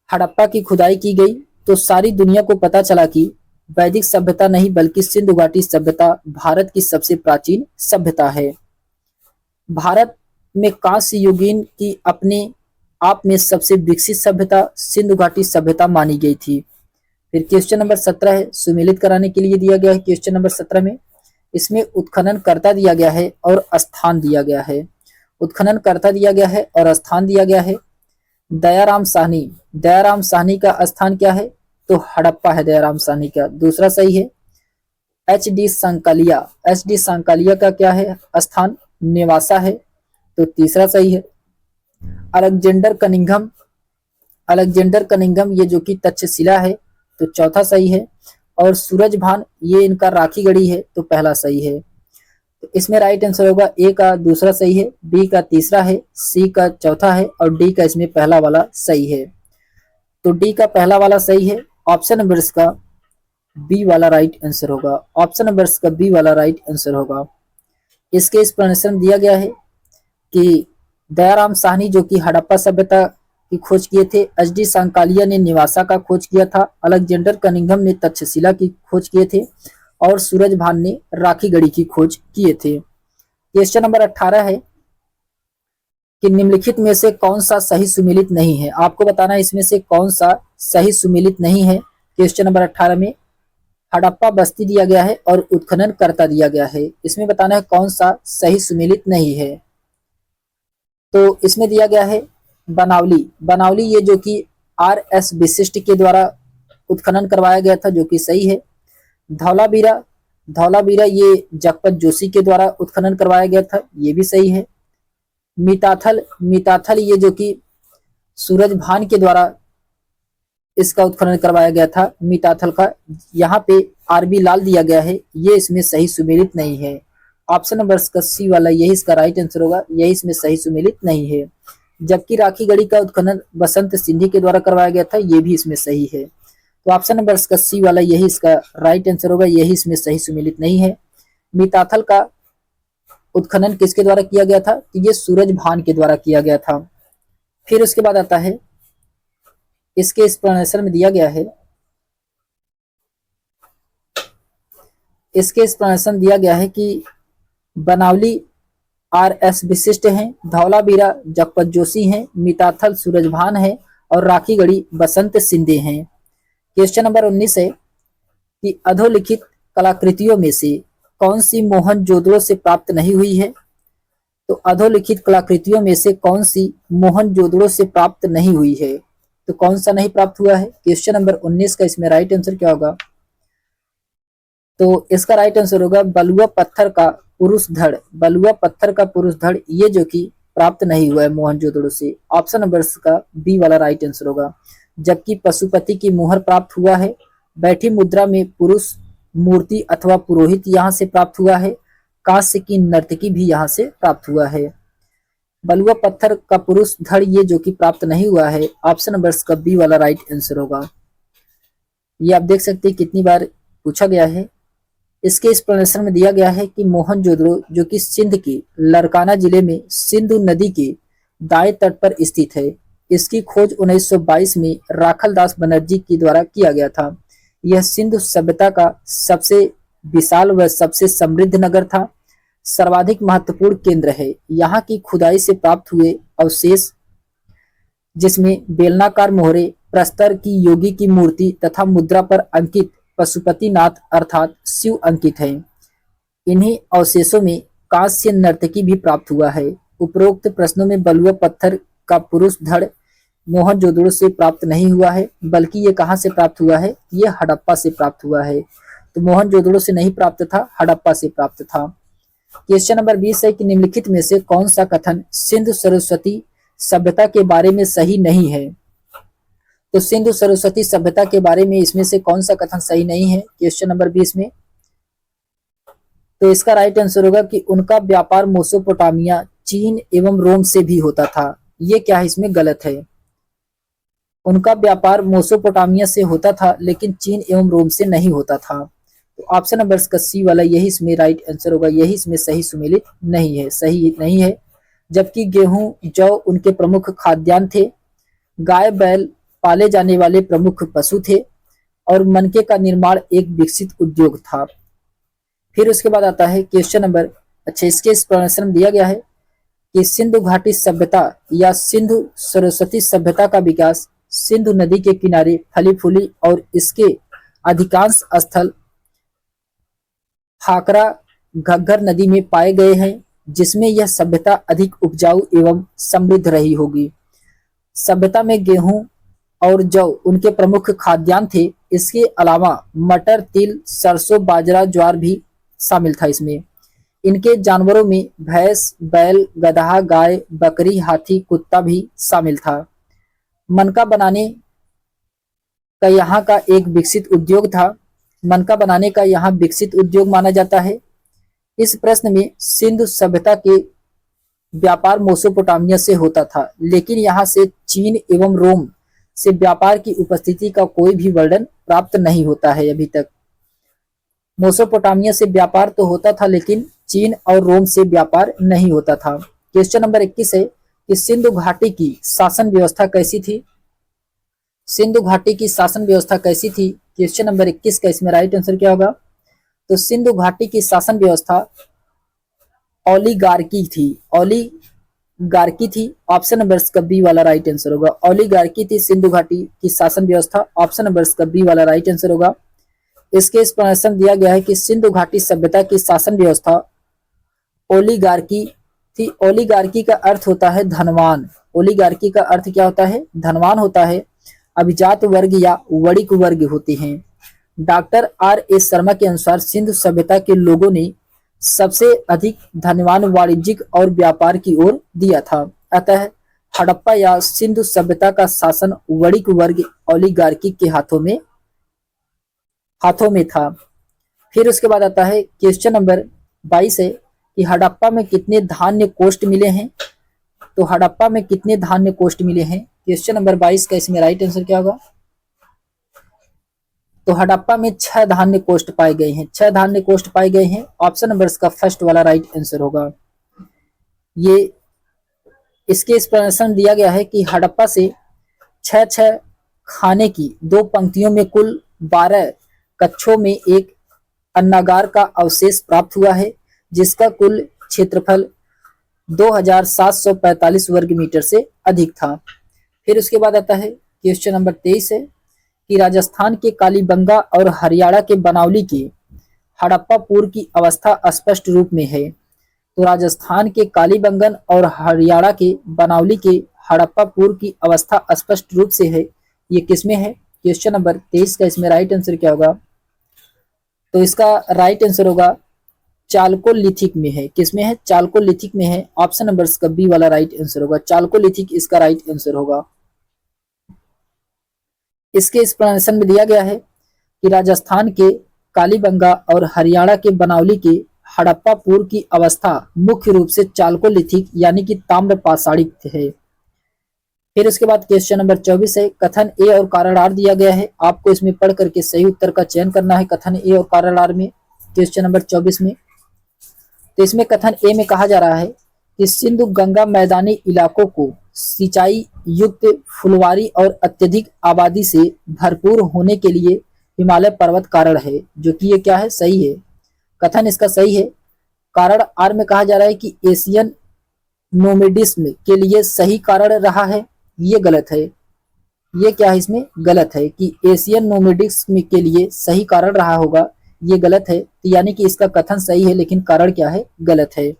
हड़प्पा की खुदाई की गई तो सारी दुनिया को पता चला कि वैदिक सभ्यता नहीं बल्कि सिंधु घाटी सभ्यता भारत की सबसे प्राचीन सभ्यता है। भारत में कांस्य युगीन की अपने आप में सबसे विकसित सभ्यता सिंधु घाटी सभ्यता मानी गई थी। फिर क्वेश्चन नंबर 17 है, सुमेलित कराने के लिए दिया गया है। क्वेश्चन नंबर 17 में इसमें उत्खनन कर्ता दिया गया है और स्थान दिया गया है। उत्खनन कर्ता दिया गया है और स्थान दिया गया है दयाराम साहनी। दयाराम साहनी का स्थान क्या है? तो हड़प्पा है दयाराम साहनी का, दूसरा सही है। एच डी सांकालिया, एच डी सांकालिया का क्या है स्थान? नेवासा है, तो तीसरा सही है। अलेक्जेंडर कनिंघम, अलेक्जेंडर कनिंघम ये जो कि तक्षशिला है, तो चौथा सही है। और सूरजभान ये इनका राखी गढ़ी है, तो पहला सही है। तो इसमें राइट आंसर होगा ए का दूसरा सही है, बी का तीसरा है, सी का चौथा है और डी का इसमें पहला वाला सही है। तो डी का पहला वाला सही है। ऑप्शन नंबर इसका बी वाला राइट आंसर होगा। ऑप्शन नंबर इसका बी वाला राइट आंसर होगा। इसके एक्सप्लेनेशन दिया गया है कि दयाराम साहनी जो कि हड़प्पा सभ्यता की खोज किए थे, एच डी सांकालिया ने निवासा का खोज किया था, अलेक्जेंडर कनिंघम ने तक्षशिला की खोज किए थे और सूरजभान ने राखीगढ़ी की खोज किए थे। क्वेश्चन नंबर 18 है कि निम्नलिखित में से कौन सा सही सुमेलित नहीं है। आपको बताना है इसमें से कौन सा सही सुमेलित नहीं है। क्वेश्चन नंबर 18 में हड़प्पा बस्ती दिया गया है और उत्खनन कर्ता दिया गया है। इसमें बताना है कौन सा सही सुमेलित नहीं है। तो इसमें दिया गया है बनावली। बनावली ये जो कि RS विशिष्ट के द्वारा उत्खनन करवाया गया था, जो कि सही है। धौलावीरा, धौलावीरा ये जगपत जोशी के द्वारा उत्खनन करवाया गया था, ये भी सही है। मिताथल, मिताथल ये जो कि सूरजभान के द्वारा इसका उत्खनन करवाया गया था मिताथल का, यहाँ पे RB लाल दिया गया है, ये इसमें सही सुमेलित नहीं है। ऑप्शन नंबर इसका सी वाला यही इसका राइट आंसर होगा, यही इसमें सही सुमेलित नहीं है। जबकि राखीगढ़ी का उत्खनन बसंत सिंधी के द्वारा करवाया गया था, ये भी इसमें सही है। तो ऑप्शन नंबर इसका सी वाला यही इसका राइट आंसर होगा, यही इसमें सही सुमेलित नहीं है। मिताथल का उत्खनन किसके द्वारा किया गया था? तो ये सूरजभान के द्वारा किया गया था। फिर उसके बाद आता है इसके एक्सप्लेनेशन में दिया गया है, इसके एक्सप्लेनेशन दिया गया है कि बनावली RS विशिष्ट हैं, धौलावीरा जगपत जोशी हैं, मिताथल सूरजभान है और राखीगढ़ी बसंत सिंधे हैं। क्वेश्चन नंबर 19 है कि अधोलिखित कलाकृतियों में से कौन सी मोहनजोदड़ो से प्राप्त नहीं हुई है? तो अधोलिखित कलाकृतियों में से कौन सी मोहनजोदड़ो से प्राप्त नहीं हुई है? तो कौन सा नहीं प्राप्त हुआ है? क्वेश्चन नंबर 19 का इसमें राइट आंसर क्या होगा? तो इसका राइट आंसर होगा बलुआ पत्थर का पुरुष धड़। बलुआ पत्थर का पुरुष धड़ ये जो कि प्राप्त नहीं हुआ है मोहनजोदड़ो से। ऑप्शन नंबर का बी वाला राइट आंसर होगा। जबकि पशुपति की मुहर प्राप्त हुआ है, बैठी मुद्रा में पुरुष मूर्ति अथवा पुरोहित यहाँ से प्राप्त हुआ है, कांस्य की नर्तकी भी यहाँ से प्राप्त हुआ है। बलुआ पत्थर का पुरुष धड़ ये जो कि प्राप्त नहीं हुआ है। ऑप्शन नंबर का बी वाला राइट आंसर होगा। ये आप देख सकते हैं कितनी बार पूछा गया है। इसके एक्सप्लेनेशन में दिया गया है कि मोहनजोदड़ो जो कि सिंध के लरकाना जिले में सिंधु नदी के दाएं तट पर स्थित है। इसकी खोज 1922 में राखल दास बनर्जी के द्वारा किया गया था। यह सिंधु सभ्यता का सबसे विशाल व सबसे समृद्ध नगर था, सर्वाधिक महत्वपूर्ण केंद्र है। यहाँ की खुदाई से प्राप्त हुए अवशेष जिसमें बेलनाकार मोहरे, प्रस्तर की योगी की मूर्ति तथा मुद्रा पर अंकित पशुपतिनाथ अर्थात शिव अंकित है। इन्हीं अवशेषों में कांस्य नर्तकी भी प्राप्त हुआ है। उपरोक्त प्रश्नों में बलुआ पत्थर का पुरुष धड़ मोहनजोदड़ो से प्राप्त नहीं हुआ है, बल्कि ये कहाँ से प्राप्त हुआ है? ये हड़प्पा से प्राप्त हुआ है। तो मोहनजोदड़ो से नहीं प्राप्त था, हड़प्पा से प्राप्त था। क्वेश्चन नंबर 20 है कि निम्नलिखित में से कौन सा कथन सिंधु सरस्वती सभ्यता के बारे में सही नहीं है? तो सिंधु सरस्वती सभ्यता के बारे में इसमें से कौन सा कथन सही नहीं है क्वेश्चन नंबर 20 में? तो इसका राइट आंसर होगा कि उनका व्यापार मेसोपोटामिया, चीन एवं रोम से भी होता था। ये क्या है? इसमें गलत है। उनका व्यापार मेसोपोटामिया से होता था लेकिन चीन एवं रोम से नहीं होता था। तो ऑप्शन नंबर का सी वाला यही इसमें राइट आंसर होगा, यही इसमें सही सुमेलित नहीं है, सही नहीं है। जबकि गेहूं, जौ उनके प्रमुख खाद्यान्न थे। गाय बैल पाले जाने वाले प्रमुख पशु थे और मनके का निर्माण एक विकसित उद्योग था। फिर उसके बाद आता है क्वेश्चन नंबर, अच्छा इसके एक्सप्लेनेशन में दिया गया है कि सिंधु घाटी सभ्यता या सिंधु सरस्वती सभ्यता का विकास सिंधु नदी के किनारे फली फूली और इसके अधिकांश स्थल हाकरा घग्गर नदी में पाए गए हैं, जिसमें यह सभ्यता अधिक उपजाऊ एवं समृद्ध रही होगी। सभ्यता में गेहूं और जौ उनके प्रमुख खाद्यान्न थे। इसके अलावा मटर, तिल, सरसों, बाजरा, ज्वार भी शामिल था इसमें। इनके जानवरों में भैंस, बैल, गधा, गाय, बकरी, हाथी, कुत्ता भी शामिल था। मनका बनाने का यहाँ का एक विकसित उद्योग था। मनका बनाने का यहाँ विकसित उद्योग माना जाता है। इस प्रश्न में सिंधु सभ्यता के व्यापार मेसोपोटामिया से होता था, लेकिन यहाँ से चीन एवं रोम से व्यापार की उपस्थिति का कोई भी वर्णन प्राप्त नहीं होता है अभी तक। मेसोपोटामिया से व्यापार तो होता था, लेकिन चीन और रोम से व्यापार नहीं होता था। क्वेश्चन नंबर 21 है कि सिंधु घाटी की शासन व्यवस्था कैसी थी। सिंधु घाटी की शासन व्यवस्था कैसी थी, क्वेश्चन नंबर 21 का इसमें राइट आंसर क्या होगा? तो सिंधु घाटी की शासन व्यवस्था ओलिगार्की थी। ओलिगार्की थी। ऑप्शन नंबर का बी वाला राइट आंसर होगा। ओलिगार्की थी सिंधु घाटी की शासन व्यवस्था। ऑप्शन नंबर का बी वाला राइट आंसर होगा। इसके एक्सप्लेनेशन दिया गया है कि सिंधु घाटी सभ्यता की शासन व्यवस्था ओलिगार्की थी। ओलिगार्की का अर्थ होता है धनवान। ओलिगार्की का अर्थ क्या होता है? धनवान होता है। अभिजात वर्ग या वणिक वर्ग होते हैं। Doctor R.S. शर्मा के अनुसार सिंधु सभ्यता के लोगों ने सबसे अधिक धनवान वाणिज्यिक और व्यापार की ओर दिया था। अतः हड़प्पा या सिंधु सभ्यता का शासन वणिक वर्ग ओलिगार्की के हाथों में था। फिर उसके बाद आता है क्वेश्चन नंबर 22 है कि हड़प्पा में कितने धान्य कोष्ठ मिले हैं। तो हड़प्पा में कितने धान्य कोष्ठ मिले हैं, क्वेश्चन नंबर 22 का इसमें राइट आंसर क्या होगा? तो हड़प्पा में 6 धान्य कोष्ठ पाए गए हैं। 6 धान्य कोष्ठ पाए गए हैं। ऑप्शन नंबर का फर्स्ट वाला राइट आंसर होगा। ये इसके एक्सप्लेनेशन दिया गया है कि हड़प्पा से 6 खाने की 2 पंक्तियों में कुल 12 कक्षों में एक अन्नागार का अवशेष प्राप्त हुआ है, जिसका कुल क्षेत्रफल 2745 वर्ग मीटर से अधिक था। फिर उसके बाद आता है क्वेश्चन नंबर 23 है कि राजस्थान के कालीबंगा और हरियाणा के बनावली के हड़प्पापुर की अवस्था स्पष्ट रूप में है। तो राजस्थान के कालीबंगन और हरियाणा के बनावली के हड़प्पापुर की अवस्था स्पष्ट रूप से है। ये किसमें है? क्वेश्चन नंबर 23 का इसमें राइट आंसर क्या होगा? तो इसका राइट आंसर होगा चालकोलिथिक में है। किसमें है? चालकोलिथिक में है। ऑप्शन नंबर का बी वाला राइट आंसर होगा। चालकोलिथिक इसका राइट आंसर होगा। इसके एक्सप्लेनेशन में दिया गया है कि राजस्थान के कालीबंगा और हरियाणा के बनावली के हड़प्पापुर की अवस्था मुख्य रूप से चालकोलिथिक यानी कि ताम्र पाषाणिक है। फिर उसके बाद क्वेश्चन नंबर 24 है, कथन ए और कारण आर दिया गया है। आपको इसमें पढ़ करके सही उत्तर का चयन करना है कथन ए और कारण आर में, क्वेश्चन नंबर 24 में। तो इसमें कथन ए में कहा जा रहा है कि सिंधु गंगा मैदानी इलाकों को सिंचाई युक्त फुलवारी और अत्यधिक आबादी से भरपूर होने के लिए हिमालय पर्वत कारण है, जो कि ये क्या है? सही है। कथन इसका सही है। कारण आर में कहा जा रहा है कि एशियन नोमेडिज्म के लिए सही कारण रहा है, ये गलत है। ये क्या है? इसमें गलत है कि एशियन नोमेडिज्म के लिए सही कारण रहा होगा, ये गलत है। तो यानी कि इसका कथन सही है लेकिन कारण क्या है? गलत है।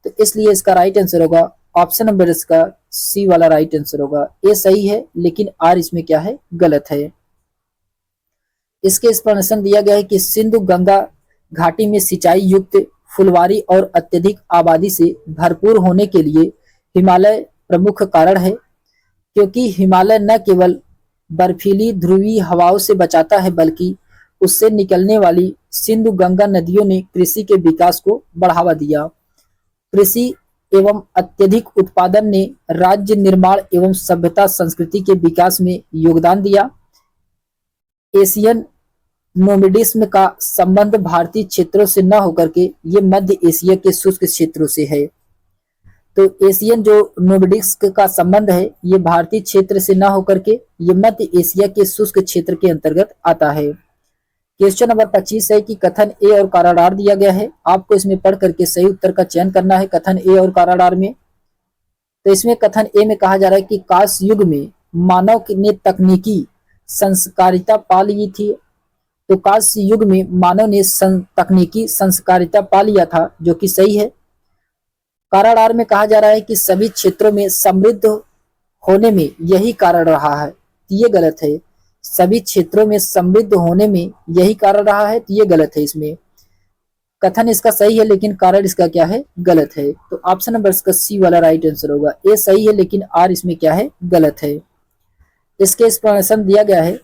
तो इसलिए इसका राइट आंसर होगा ऑप्शन नंबर इसका सी वाला राइट आंसर होगा। ए सही है लेकिन आर इसमें क्या है? गलत है। इसके एक्सप्लेनेशन दिया गया है कि सिंधु गंगा घाटी में सिंचाई युक्त फुलवारी और अत्यधिक आबादी से भरपूर होने के लिए हिमालय प्रमुख कारण है, क्योंकि हिमालय न केवल बर्फीली ध्रुवीय हवाओं से बचाता है बल्कि उससे निकलने वाली सिंधु गंगा नदियों ने कृषि के विकास को बढ़ावा दिया। कृषि एवं अत्यधिक उत्पादन ने राज्य निर्माण एवं सभ्यता संस्कृति के विकास में योगदान दिया। एशियन नोमेडिज्म का संबंध भारतीय क्षेत्रों से न होकर के ये मध्य एशिया के शुष्क क्षेत्रों से है। तो एशियन जो नोर्डिक्स का संबंध है ये भारतीय क्षेत्र से न होकर के ये मध्य एशिया के शुष्क क्षेत्र के अंतर्गत आता है। क्वेश्चन नंबर 25 है कि कथन ए और काराडार दिया गया है, आपको इसमें पढ़ करके सही उत्तर का चयन करना है। कथन ए और काराडार में, तो इसमें कथन ए में कहा जा रहा है कि कांस युग में मानव ने तकनीकी संस्कारिता पा ली थी। तो कांस्य युग में मानव ने तकनीकी संस्कारिता पा लिया था, जो कि सही है। काराडार में कहा जा रहा है कि सभी क्षेत्रों में समृद्ध होने में यही कारण रहा है, तो ये गलत है। सभी क्षेत्रों में समृद्ध होने में यही कारण रहा है, तो ये गलत है। इसमें कथन इसका सही है लेकिन कारण इसका क्या है, गलत है। तो ऑप्शन नंबर इसका सी वाला राइट आंसर होगा। ए सही है लेकिन आर इसमें क्या है, गलत है। इसके एक्सप्लेनेशन दिया गया है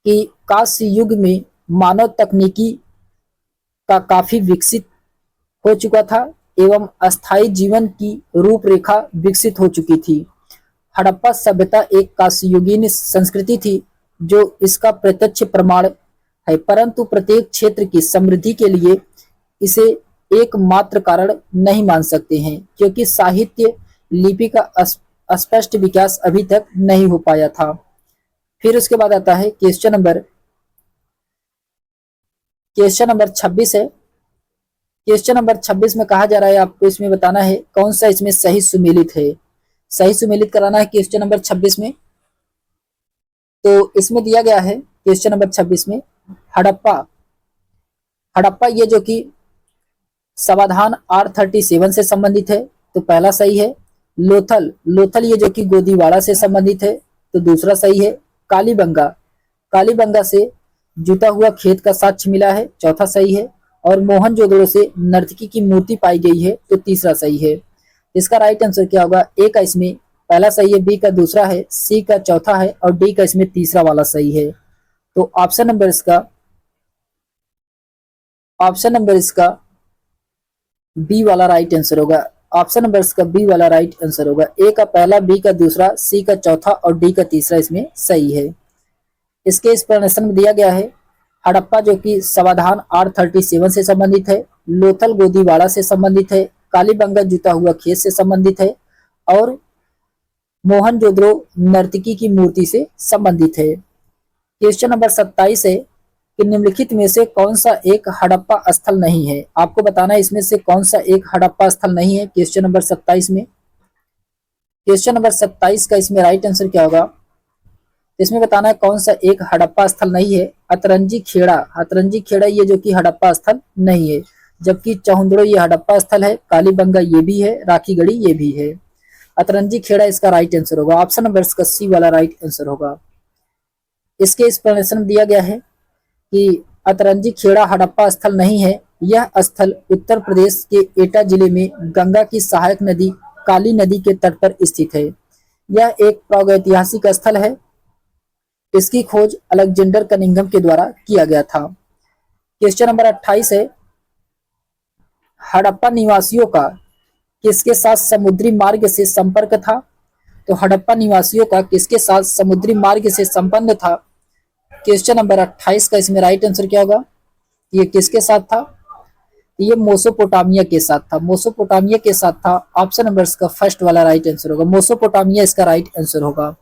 कि कांस्य युग में मानव तकनीकी का काफी विकसित हो चुका था एवं अस्थायी जीवन की रूपरेखा विकसित हो चुकी थी। हड़प्पा सभ्यता एक कांस्ययुगीन संस्कृति थी जो इसका प्रत्यक्ष प्रमाण है, परंतु प्रत्येक क्षेत्र की समृद्धि के लिए इसे एकमात्र कारण नहीं मान सकते हैं, क्योंकि साहित्य लिपि का स्पष्ट विकास अभी तक नहीं हो पाया था। फिर उसके बाद आता है क्वेश्चन नंबर 26 है। क्वेश्चन नंबर 26 में कहा जा रहा है आपको इसमें बताना है कौन सा इसमें सही सुमेलित है, सही सुमेलित कराना है क्वेश्चन नंबर 26 में। तो इसमें दिया गया है क्वेश्चन नंबर 26 में हड़प्पा ये जो कि समाधान R37 से संबंधित है, तो पहला सही है। लोथल ये जो कि गोदीवाड़ा से संबंधित है, तो दूसरा सही है। कालीबंगा से जुटा हुआ खेत का साक्ष्य मिला है, चौथा सही है। और मोहनजोदड़ो से नर्तकी की मूर्ति पाई गई है, तो तीसरा सही है। इसका राइट आंसर क्या होगा, ए का इसमें पहला सही है, बी का दूसरा है, सी का चौथा है और डी का इसमें तीसरा वाला सही है। तो ऑप्शन नंबर इसका बी वाला राइट आंसर होगा। ऑप्शन नंबर इसका बी वाला राइट आंसर होगा। ए का पहला, बी का दूसरा, सी का चौथा और डी का तीसरा इसमें सही है। इसके एक्सप्लेनेशन में दिया गया है हड़प्पा जो कि समाधान R37 से संबंधित है, लोथल गोदीवाड़ा से संबंधित है, कालीबंगा जुटा हुआ खेत से संबंधित है और मोहनजोदड़ो नर्तकी की मूर्ति से संबंधित है। क्वेश्चन नंबर 27 है कि निम्नलिखित में से कौन सा एक हड़प्पा स्थल नहीं है, आपको बताना है इसमें से कौन सा एक हड़प्पा स्थल नहीं है। क्वेश्चन नंबर 27 में, क्वेश्चन नंबर 27 का इसमें राइट आंसर क्या होगा, इसमें बताना है कौन सा एक हड़प्पा स्थल नहीं है। अतरंजी खेड़ा ये जो कि हड़प्पा स्थल नहीं है, जबकि चौहंदड़ो ये हड़प्पा स्थल है, कालीबंगा ये भी है, राखीगढ़ी ये भी है। अतरंजी खेड़ा इसका राइट आंसर होगा। ऑप्शन नंबर इसका सी वाला राइट आंसर होगा। इसके एक्सप्लेनेशन दिया गया है कि अतरंजी खेड़ा हड़प्पा स्थल नहीं है, यह स्थल उत्तर प्रदेश के एटा जिले में गंगा की सहायक नदी काली नदी के तट पर स्थित है। यह एक प्रागैतिहासिक स्थल है। इसकी खोज अलेक्जेंडर कनिंघम के द्वारा किया गया था। क्वेश्चन नंबर 28 है हड़प्पा निवासियों का किसके साथ समुद्री मार्ग से संपर्क था। तो हड़प्पा निवासियों का किसके साथ समुद्री मार्ग से संबंध था। क्वेश्चन नंबर 28 का इसमें राइट आंसर क्या होगा, ये किसके साथ था, ये मेसोपोटामिया के साथ था, मेसोपोटामिया के साथ था। ऑप्शन नंबर इसका फर्स्ट वाला राइट आंसर होगा, मेसोपोटामिया इसका राइट आंसर होगा।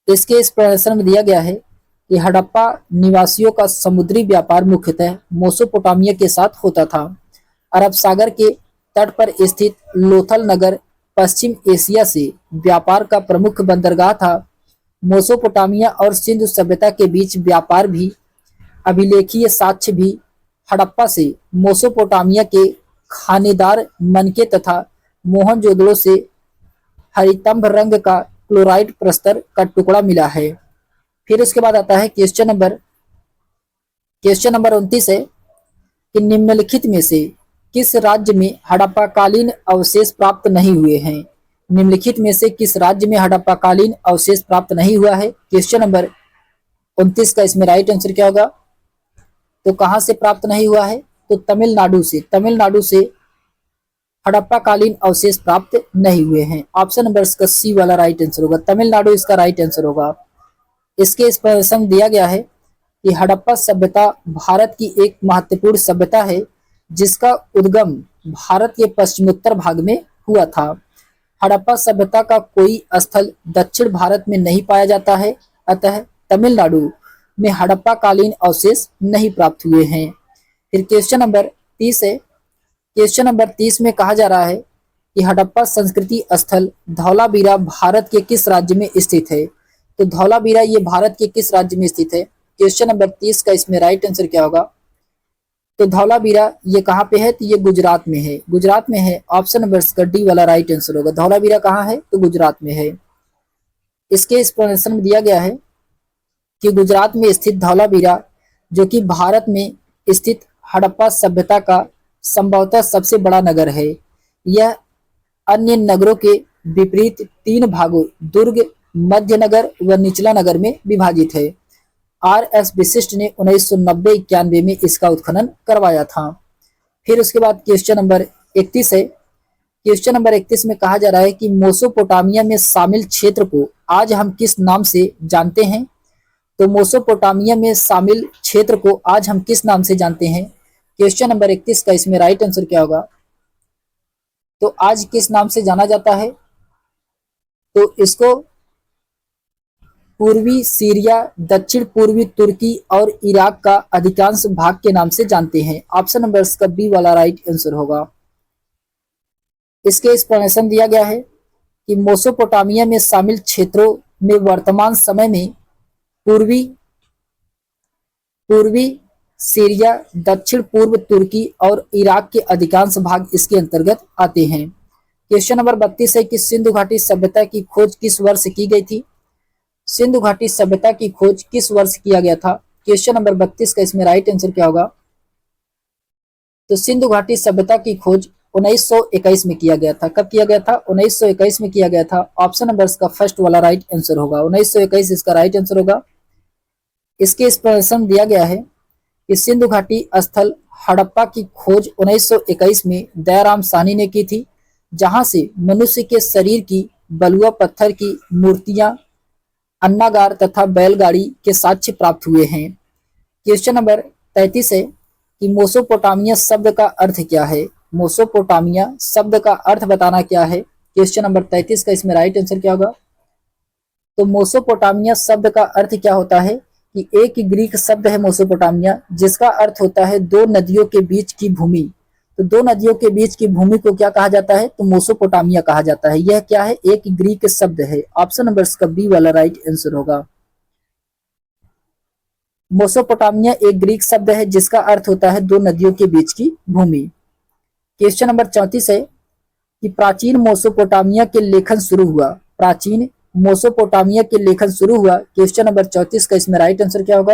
इसके इस प्रश्न में दिया गया है कि हड़प्पा निवासियों का समुद्री व्यापार मुख्यतः मेसोपोटामिया के साथ होता था। अरब सागर के तट पर स्थित लोथल नगर पश्चिम एशिया से व्यापार का प्रमुख बंदरगाह था। मेसोपोटामिया और सिंधु सभ्यता के बीच व्यापार भी अभिलेखीय साक्ष्य भी हड़प्पा से मेसोपोटामिया के खानेदार मनके तथा मोहनजोदड़ो से हरितंभ रंग का क्लोराइड प्रस्तर का टुकड़ा मिला है। फिर उसके बाद आता है क्वेश्चन नंबर 29 है कि निम्नलिखित में से किस राज्य में हड़प्पाकालीन अवशेष प्राप्त नहीं हुए हैं। निम्नलिखित में से किस राज्य में हड़प्पाकालीन अवशेष प्राप्त नहीं हुआ है। क्वेश्चन नंबर 29 का इसमें राइट आंसर क्या होगा, तो कहां से प्राप्त नहीं हुआ है, तो तमिलनाडु से हड़प्पाकालीन अवशेष प्राप्त नहीं हुए हैं। ऑप्शन नंबर इसका सी वाला राइट आंसर होगा, तमिलनाडु इसका राइट आंसर होगा। इसके इस प्रश्न दिया गया है कि हड़प्पा सभ्यता भारत की एक महत्वपूर्ण सभ्यता है जिसका उद्गम भारत के पश्चिमोत्तर भाग में हुआ था। हड़प्पा सभ्यता का कोई स्थल दक्षिण भारत में नहीं पाया जाता है, अतः तमिलनाडु में हड़प्पा कालीन अवशेष नहीं प्राप्त हुए हैं। फिर क्वेश्चन नंबर 30 है। क्वेश्चन नंबर 30 में कहा जा रहा है कि हड़प्पा संस्कृति स्थल धौलावीरा भारत के किस राज्य में स्थित है। तो धौलावीरा ये भारत के किस राज्य में स्थित है। क्वेश्चन नंबर 30 का इसमें राइट आंसर क्या होगा। तो धौलावीरा ये कहाँ पे है, तो ये गुजरात में है। गुजरात में है, ऑप्शन नंबर का डी वाला राइट आंसर होगा। धौलावीरा कहाँ है, तो गुजरात में है। इसके एक्सप्लेनेशन में दिया गया है कि गुजरात में स्थित धौलावीरा जो कि भारत में स्थित हड़प्पा सभ्यता का संभवतः सबसे बड़ा नगर है। यह अन्य नगरों के विपरीत 3 भागों दुर्ग, मध्य नगर व निचला नगर में विभाजित है। आर.एस. विशिष्ट ने 1990-91 में इसका उत्खनन करवाया था। फिर उसके बाद क्वेश्चन नंबर 31 है। क्वेश्चन नंबर 31 में कहा जा रहा है कि मेसोपोटामिया में शामिल क्षेत्र को आज हम किस नाम से जानते हैं। तो मेसोपोटामिया में शामिल क्षेत्र को आज हम किस नाम से जानते हैं। क्वेश्चन नंबर 31 का इसमें राइट आंसर क्या होगा। तो आज किस नाम से जाना जाता है, तो इसको पूर्वी सीरिया, दक्षिण पूर्वी तुर्की और इराक का अधिकांश भाग के नाम से जानते हैं। ऑप्शन नंबर का बी वाला राइट आंसर होगा। इसके एक्सप्लेनेशन दिया गया है कि मेसोपोटामिया में शामिल क्षेत्रों में वर्तमान समय में पूर्वी सीरिया, दक्षिण पूर्व तुर्की और इराक के अधिकांश भाग इसके अंतर्गत आते हैं। क्वेश्चन नंबर 32 है कि सिंधु घाटी सभ्यता की खोज किस वर्ष की गई थी। सिंधु घाटी सभ्यता की खोज किस वर्ष किया गया था। क्वेश्चन नंबर 32 का इसमें राइट आंसर क्या होगा। तो सिंधु घाटी सभ्यता की खोज 1921 में किया गया था। कब किया गया था, 1921 में किया गया था। ऑप्शन नंबर का फर्स्ट वाला राइट आंसर होगा। 1921 इसका राइट आंसर होगा। इसके एक्सप्लेनेशन दिया गया है कि सिंधु घाटी स्थल हड़प्पा की खोज 1921 में दयाराम साहनी ने की थी, जहां से मनुष्य के शरीर की बलुआ पत्थर की मूर्तियां, अन्नागार तथा बैलगाड़ी के साक्ष्य प्राप्त हुए हैं। क्वेश्चन नंबर 33 है कि मेसोपोटामिया शब्द का अर्थ क्या है। मेसोपोटामिया शब्द का अर्थ बताना क्या है। क्वेश्चन नंबर 33 का इसमें राइट आंसर क्या होगा। तो मेसोपोटामिया शब्द का अर्थ क्या होता है कि एक ग्रीक शब्द है मेसोपोटामिया, जिसका अर्थ होता है 2 नदियों के बीच की भूमि। तो 2 नदियों के बीच की भूमि को क्या कहा जाता है, तो मेसोपोटामिया कहा जाता है। यह क्या है, एक ग्रीक शब्द है। ऑप्शन नंबर का बी वाला राइट आंसर होगा। मेसोपोटामिया एक ग्रीक शब्द है जिसका अर्थ होता है 2 नदियों के बीच की भूमि। क्वेश्चन नंबर 34 है कि प्राचीन मेसोपोटामिया के लेखन शुरू हुआ। प्राचीन मेसोपोटामिया के लेखन शुरू हुआ। क्वेश्चन नंबर 34 का इसमें राइट आंसर क्या होगा।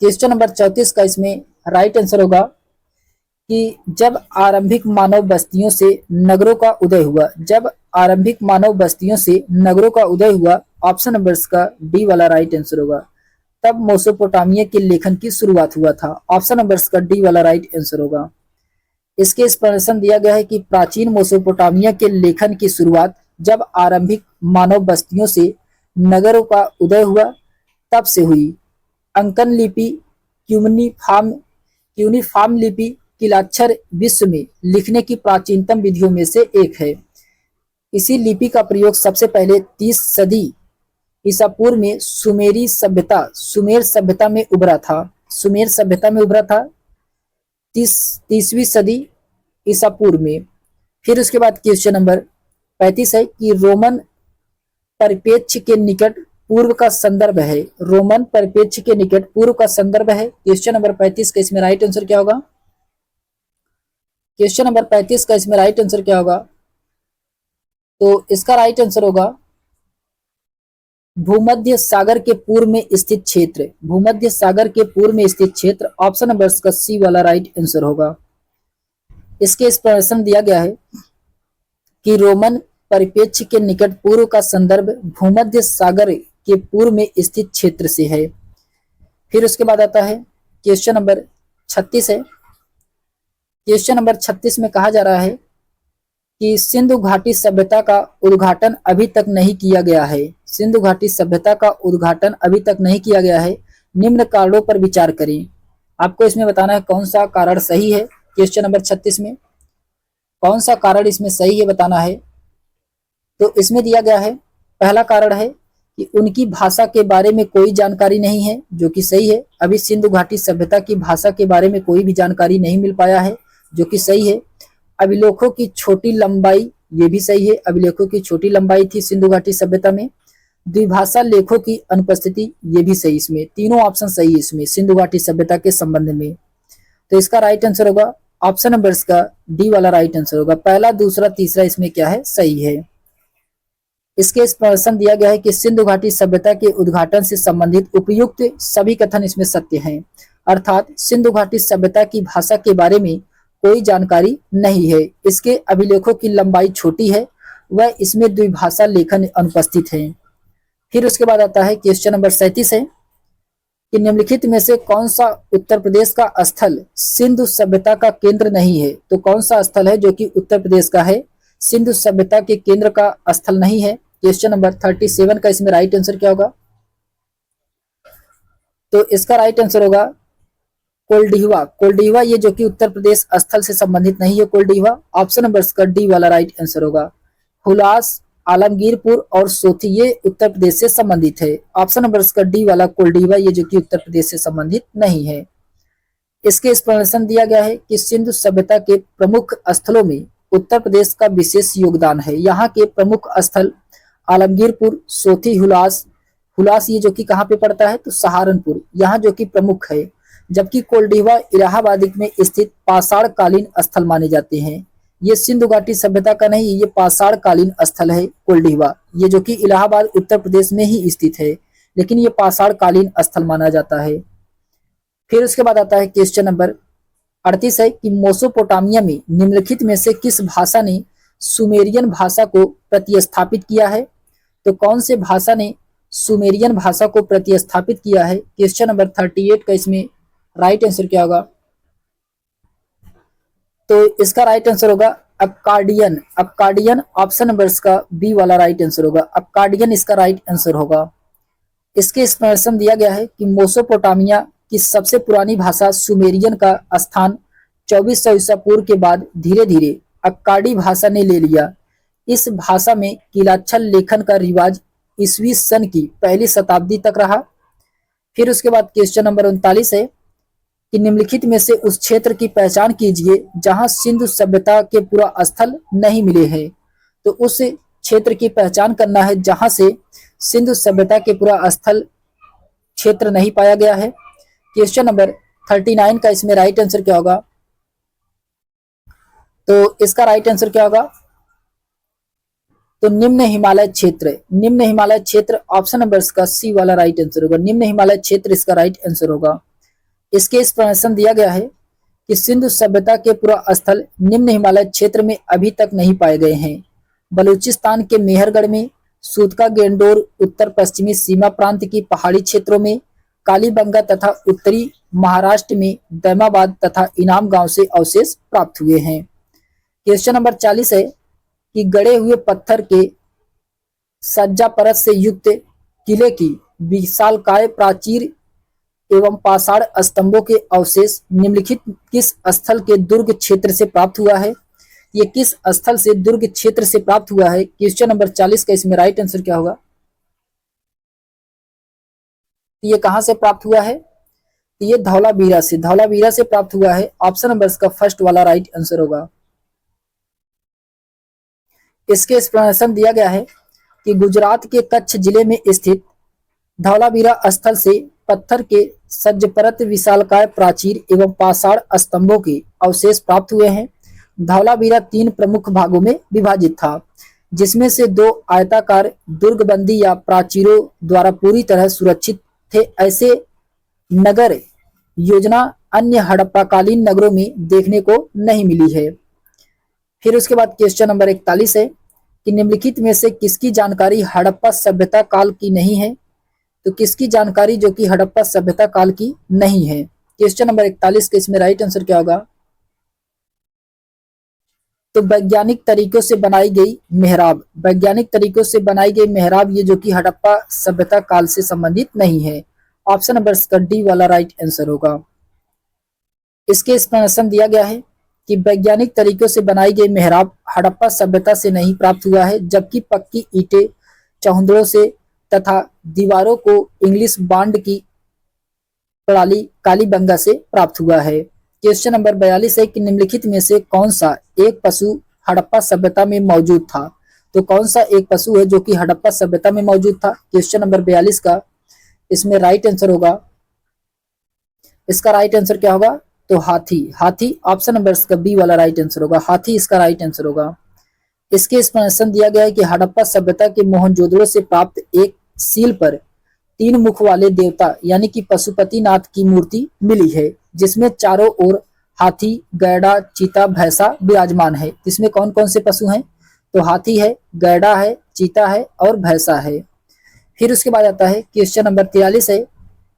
क्वेश्चन नंबर 34 का इसमें राइट आंसर होगा कि जब आरंभिक मानव बस्तियों से नगरों का उदय हुआ। जब आरंभिक मानव बस्तियों से नगरों का उदय हुआ। ऑप्शन नंबर का डी वाला राइट आंसर होगा। तब मेसोपोटामिया के लेखन की शुरुआत हुआ था। ऑप्शन नंबर का डी वाला राइट आंसर होगा। इसके एक्सप्लेनेशन दिया गया है कि प्राचीन मेसोपोटामिया के लेखन की शुरुआत जब आरंभिक मानव बस्तियों से नगरों का उदय हुआ तब से हुई। अंकन लिपि, क्यूनिफॉर्म लिपि, किलाक्षर विश्व में लिखने की प्राचीनतम विधियों में से एक है। इसी लिपि का प्रयोग सबसे पहले 30 सदी ईसा पूर्व में सुमेर सभ्यता में उभरा था। सुमेर सभ्यता में उभरा था 30वीं सदी ईसा पूर्व में। फिर उसके बाद क्वेश्चन नंबर 35 है कि रोमन परिप्रेक्ष्य के निकट पूर्व का संदर्भ है। रोमन परिप्रेक्ष्य के निकट पूर्व का संदर्भ है। क्वेश्चन नंबर 35 का इसमें राइट आंसर क्या होगा। क्वेश्चन नंबर 35 का इसमें राइट आंसर क्या होगा। तो इसका राइट आंसर होगा भूमध्य सागर के पूर्व में स्थित क्षेत्र। भूमध्य सागर के पूर्व में स्थित क्षेत्र। ऑप्शन नंबर का सी वाला राइट आंसर होगा। इसके एक्सप्लेनेशन दिया गया है कि रोमन परिप्रेक्ष्य के निकट पूर्व का संदर्भ भूमध्य सागर के पूर्व में स्थित क्षेत्र से है। फिर उसके बाद आता है क्वेश्चन नंबर 36 है। क्वेश्चन नंबर 36 में कहा जा रहा है कि सिंधु घाटी सभ्यता का उद्घाटन अभी तक नहीं किया गया है। सिंधु घाटी सभ्यता का उद्घाटन अभी तक नहीं किया गया है। निम्न कारणों पर विचार करें। आपको इसमें बताना है कौन सा कारण सही है। क्वेश्चन नंबर 36 में कौन सा कारण इसमें सही है बताना है। तो इसमें दिया गया है, पहला कारण है कि उनकी भाषा के बारे में कोई जानकारी नहीं है, जो कि सही है। अभी सिंधु घाटी सभ्यता की भाषा के बारे में कोई भी जानकारी नहीं मिल पाया है, जो कि सही है। अभिलेखों की छोटी लंबाई, ये भी सही है, अभिलेखों की छोटी लंबाई थी सिंधु घाटी सभ्यता में। द्विभाषा लेखों की अनुपस्थिति, ये भी सही। इसमें तीनों ऑप्शन सही है इसमें सिंधु घाटी सभ्यता के संबंध में। तो इसका राइट आंसर होगा ऑप्शन नंबर इसका डी वाला राइट आंसर होगा। पहला, दूसरा, तीसरा इसमें क्या है, सही है। इसके प्रश्न दिया गया है कि सिंधु घाटी सभ्यता के उद्घाटन से संबंधित उपयुक्त सभी कथन इसमें सत्य हैं, अर्थात सिंधु घाटी सभ्यता की भाषा के बारे में कोई जानकारी नहीं है, इसके अभिलेखों की लंबाई छोटी है, वह इसमें द्विभाषा लेखन अनुपस्थित है। फिर उसके बाद आता है क्वेश्चन नंबर 37 है कि निम्नलिखित में से कौन सा उत्तर प्रदेश का स्थल सिंधु सभ्यता का केंद्र नहीं है। तो कौन सा स्थल है जो कि उत्तर प्रदेश का है, सिंधु सभ्यता के केंद्र का स्थल नहीं है। क्वेश्चन नंबर 37 का इसमें राइट आंसर क्या होगा। तो इसका राइट आंसर होगा कोल्डिहवा। कोल्डिहवा ये जो कि उत्तर प्रदेश स्थल से संबंधित नहीं है कोल्डिहवा। ऑप्शन नंबर इसका डी वाला राइट आंसर होगा। हुलास, आलमगीरपुर और सोथी ये उत्तर प्रदेश से संबंधित है। ऑप्शन नंबर इसका डी वाला कोल्डिहवा ये जो कि उत्तर प्रदेश से संबंधित नहीं है। इसके एक्सप्लेनेशन दिया गया है कि सिंधु सभ्यता के प्रमुख स्थलों में उत्तर प्रदेश का विशेष योगदान है। यहाँ के प्रमुख स्थल आलमगीरपुर, सोथी, हुलास। हुलास ये जो कि कहाँ पे पड़ता है, तो सहारनपुर, यहाँ जो कि प्रमुख है। जबकि कोल्डिहवा इलाहाबाद में स्थित पाषाण कालीन स्थल माने जाते हैं। ये सिंधु घाटी सभ्यता का नहीं, ये पाषाण कालीन स्थल है कोल्डिहवा, ये जो कि इलाहाबाद उत्तर प्रदेश में ही स्थित है, लेकिन ये पाषाण कालीन स्थल माना जाता है। फिर उसके बाद आता है क्वेश्चन नंबर 38 है कि मेसोपोटामिया में निम्नलिखित में से किस भाषा ने सुमेरियन भाषा को प्रतिस्थापित किया है। तो कौन से भाषा ने सुमेरियन भाषा को प्रतिस्थापित किया है। क्वेश्चन नंबर 38 का इसमें राइट आंसर क्या होगा। तो इसका राइट आंसर होगा अक्काडियन। अक्काडियन ऑप्शन नंबर इसका बी वाला राइट आंसर होगा। अक्काडियन इसका राइट आंसर होगा। इसके एक्सप्लेनेशन दिया गया है कि मेसोपोटामिया की सबसे पुरानी भाषा सुमेरियन का स्थान 2400 ईसा पूर्व के बाद धीरे धीरे अक्काडी भाषा ने ले लिया। इस भाषा में किलाच्छल लेखन का रिवाज ईसवी सन की पहली शताब्दी तक रहा। फिर उसके बाद क्वेश्चन नंबर 39 है कि निम्नलिखित में से उस क्षेत्र की पहचान कीजिए जहां सिंधु सभ्यता के पूरा स्थल नहीं मिले हैं। तो उस क्षेत्र की पहचान करना है जहां से सिंधु सभ्यता के पूरा स्थल क्षेत्र नहीं पाया गया है। क्वेश्चन नंबर 39 का इसमें राइट आंसर क्या होगा। तो इसका राइट आंसर क्या होगा, तो निम्न हिमालय क्षेत्र। निम्न हिमालय क्षेत्र ऑप्शन नंबर इसका सी वाला राइट आंसर होगा। निम्न हिमालय क्षेत्र इसका राइट आंसर होगा। इसके एक्सप्लेनेशन दिया गया है कि सिंधु सभ्यता के पूरा स्थल निम्न हिमालय क्षेत्र में अभी तक नहीं पाए गए हैं। बलूचिस्तान के मेहरगढ़ में, सूतका गेंडोर उत्तर पश्चिमी सीमा प्रांत की पहाड़ी क्षेत्रों में, कालीबंगा तथा उत्तरी महाराष्ट्र में दैमाबाद तथा इनाम गांव से अवशेष प्राप्त हुए हैं। क्वेश्चन नंबर 40 है कि गड़े हुए पत्थर के सज्जा परत से युक्त किले की विशालकाय प्राचीर एवं पाषाण स्तंभों के अवशेष निम्नलिखित किस स्थल के दुर्ग क्षेत्र से प्राप्त हुआ है। ये किस स्थल से दुर्ग क्षेत्र से प्राप्त हुआ है। क्वेश्चन नंबर 40 का इसमें राइट आंसर क्या होगा। ये कहां से प्राप्त हुआ है, ये धौलावीरा से, धौलावीरा से प्राप्त हुआ है। ऑप्शन नंबर इसका फर्स्ट वाला राइट आंसर होगा। इसके एक्सप्लेनेशन दिया गया है कि गुजरात के कच्छ जिले में स्थित धौलावीरा स्थल से पत्थर के सज्जपरत विशालकाय प्राचीर एवं पाषाण स्तंभों के अवशेष प्राप्त हुए हैं। धौलावीरा 3 प्रमुख भागों में विभाजित था, जिसमें से 2 आयताकार दुर्गबंदी या प्राचीरों द्वारा पूरी तरह सुरक्षित थे। ऐसे नगर योजना अन्य हड़प्पाकालीन नगरों में देखने को नहीं मिली है। फिर उसके बाद क्वेश्चन नंबर 41 है कि निम्नलिखित में से किसकी जानकारी हड़प्पा सभ्यता काल की नहीं है। तो किसकी जानकारी जो कि हड़प्पा सभ्यता काल की नहीं है। क्वेश्चन नंबर 41 के इसमें राइट आंसर क्या होगा, तो वैज्ञानिक तरीकों से बनाई गई मेहराब। वैज्ञानिक तरीकों से बनाई गई मेहराब ये जो कि हड़प्पा सभ्यता काल से संबंधित नहीं है। ऑप्शन नंबर डी वाला राइट आंसर होगा। इसके एक्सप्लेनेशन दिया गया है कि वैज्ञानिक तरीकों से बनाई गई मेहराब हड़प्पा सभ्यता से नहीं प्राप्त हुआ है, जबकि पक्की ईंटें चौहद्दरों से तथा दीवारों को इंग्लिश बांड की प्रणाली कालीबंगा से प्राप्त हुआ है। क्वेश्चन नंबर 42 है कि निम्नलिखित में से कौन सा एक पशु हड़प्पा सभ्यता में मौजूद था। तो कौन सा एक पशु है जो कि हड़प्पा सभ्यता में मौजूद था। क्वेश्चन नंबर 42 का इसमें राइट आंसर होगा, इसका राइट आंसर क्या होगा, तो हाथी। हाथी ऑप्शन नंबर इसका बी वाला राइट आंसर होगा, हाथी इसका राइट आंसर होगा। इसके एक्सप्लेनेशन दिया गया है कि हड़प्पा सभ्यता के मोहनजोदड़ो से प्राप्त एक सील पर 3 मुख वाले देवता यानी कि पशुपतिनाथ की मूर्ति मिली है, जिसमें चारों ओर हाथी, गैड़ा, चीता, भैंसा विराजमान है। इसमें कौन कौन से पशु हैं, तो हाथी है, गैड़ा है, चीता है और भैंसा है। फिर उसके बाद आता है क्वेश्चन नंबर 43 है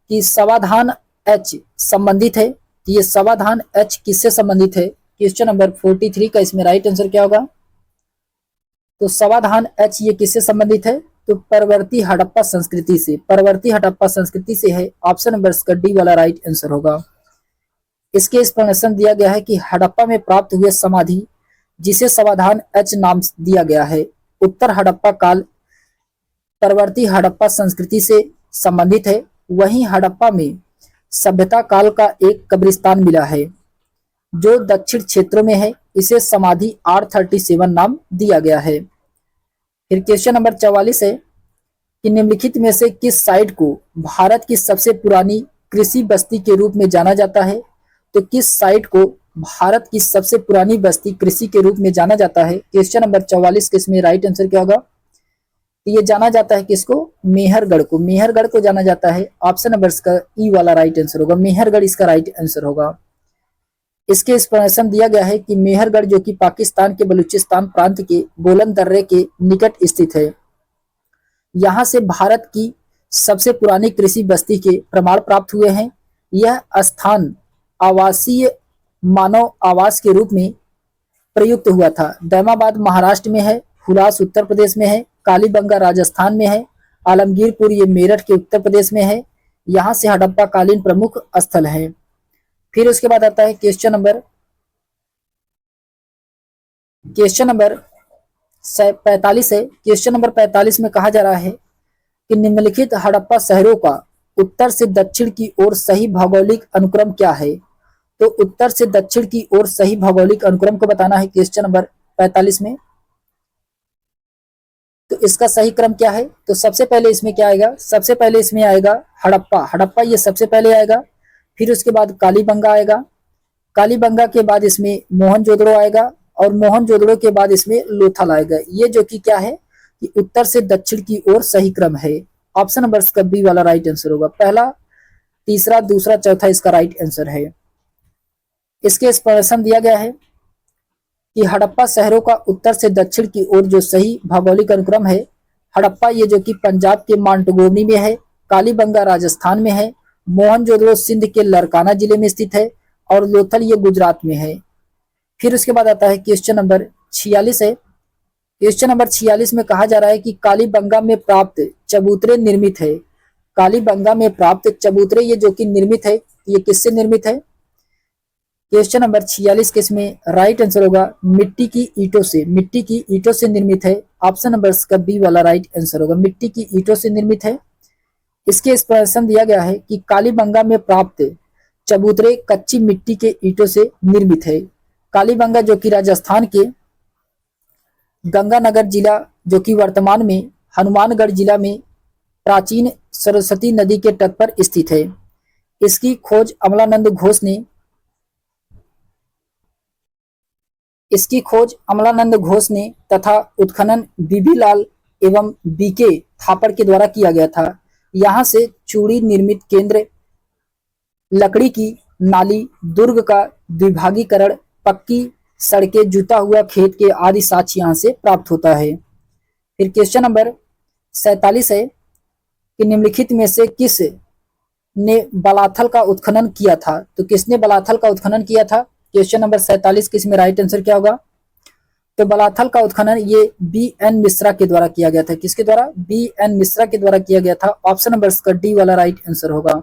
कि समाधान एच संबंधित है। तो ये समाधान एच किससे संबंधित है। क्वेश्चन नंबर 43 का इसमें राइट आंसर क्या होगा, तो समाधान एच ये किससे संबंधित है, तो परवर्ती हड़प्पा संस्कृति से, परवर्ती हड़प्पा संस्कृति से है। ऑप्शन नंबर इसका डी वाला राइट आंसर होगा। इसके एक्सप्लेनेशन दिया गया है कि हड़प्पा में प्राप्त हुए समाधि जिसे समाधान एच नाम दिया गया है, उत्तर हड़प्पा काल परवर्ती हड़प्पा संस्कृति से संबंधित है। वहीं हड़प्पा में सभ्यता काल का एक कब्रिस्तान मिला है जो दक्षिण क्षेत्रों में है, इसे समाधि R37 नाम दिया गया है। फिर क्वेश्चन नंबर 44 है कि निम्नलिखित में से किस साइट को भारत की सबसे पुरानी कृषि बस्ती के रूप में जाना जाता है। तो किस साइट को भारत की सबसे पुरानी बस्ती कृषि के रूप में जाना जाता है। क्वेश्चन नंबर 44 के इसमें राइट आंसर क्या होगा, तो ये जाना जाता है किसको, मेहरगढ़ को, मेहरगढ़ को जाना जाता है। ऑप्शन नंबर इसका ई वाला राइट आंसर होगा, मेहरगढ़ इसका राइट आंसर होगा। इसके एक्सप्लेनेशन दिया गया है कि मेहरगढ़ जो कि पाकिस्तान के बलूचिस्तान प्रांत के बोलन दर्रे के निकट स्थित है, यहाँ से भारत की सबसे पुरानी कृषि बस्ती के प्रमाण प्राप्त हुए हैं। यह स्थान आवासीय मानव आवास के रूप में प्रयुक्त हुआ था। दैमाबाद महाराष्ट्र में है, हुलास उत्तर प्रदेश में है, कालीबंगा राजस्थान में है, आलमगीरपुर ये मेरठ के उत्तर प्रदेश में है। यहाँ से हड़प्पा कालीन प्रमुख स्थल है। फिर उसके बाद आता है क्वेश्चन नंबर 45 है। क्वेश्चन नंबर 45 में कहा जा रहा है कि निम्नलिखित हड़प्पा शहरों का उत्तर से दक्षिण की ओर सही भौगोलिक अनुक्रम क्या है। तो उत्तर से दक्षिण की ओर सही भौगोलिक अनुक्रम को बताना है क्वेश्चन नंबर 45 में। तो इसका सही क्रम क्या है, तो सबसे पहले इसमें क्या आएगा, सबसे पहले इसमें आएगा हड़प्पा, हड़प्पा ये सबसे पहले आएगा। फिर उसके बाद कालीबंगा आएगा, कालीबंगा के बाद इसमें मोहनजोदड़ो आएगा और मोहनजोदड़ो के बाद इसमें लोथल आएगा। ये जो कि क्या है कि उत्तर से दक्षिण की ओर सही क्रम है। ऑप्शन नंबर इसका बी वाला राइट आंसर होगा, पहला, तीसरा, दूसरा, चौथा इसका राइट आंसर है। इसके एक्सप्लेनेशन दिया गया है कि हड़प्पा शहरों का उत्तर से दक्षिण की ओर जो सही भौगोलिक अनुक्रम है, हड़प्पा ये जो कि पंजाब के मांटगोनी में है, कालीबंगा राजस्थान में है, मोहनजोदड़ो सिंध के लरकाना जिले में स्थित है और लोथल ये गुजरात में है। फिर उसके बाद आता है क्वेश्चन नंबर 46 है। क्वेश्चन नंबर 46 में कहा जा रहा है कि कालीबंगा में प्राप्त चबूतरे निर्मित है, कालीबंगा में प्राप्त चबूतरे ये जो कि निर्मित है, ये किससे निर्मित है। क्वेश्चन नंबर 46 के इसमें राइट आंसर होगा मिट्टी की ईंटों से, मिट्टी की ईंटों से निर्मित है। ऑप्शन नंबर का बी वाला राइट आंसर होगा, मिट्टी की ईंटों से निर्मित है। इसके एक्सप्लेनेशन दिया गया है कि कालीबंगा में प्राप्त चबूतरे कच्ची मिट्टी के ईंटों से निर्मित है। कालीबंगा जो कि राजस्थान के गंगानगर जिला जो कि वर्तमान में हनुमानगढ़ जिला में प्राचीन सरस्वती नदी के तट पर स्थित है। इसकी खोज अमलानंद घोष ने तथा उत्खनन बीबी लाल एवं बीके थापड़ के द्वारा किया गया था। यहाँ से चूड़ी निर्मित केंद्र, लकड़ी की नाली, दुर्ग का द्विभागीकरण, पक्की सड़कें, जुता हुआ खेत के आदि साक्ष्य यहाँ से प्राप्त होता है। फिर क्वेश्चन नंबर 47 है कि निम्नलिखित में से किस ने बलाथल का उत्खनन किया था। तो किसने बलाथल का उत्खनन किया था। क्वेश्चन नंबर 47 के इसमें राइट आंसर क्या होगा, तो बलाथल का उत्खनन ये बी.एन. मिश्रा के द्वारा किया गया था। किसके द्वारा, बी.एन. मिश्रा के द्वारा किया गया था। ऑप्शन नंबर का डी वाला राइट आंसर होगा।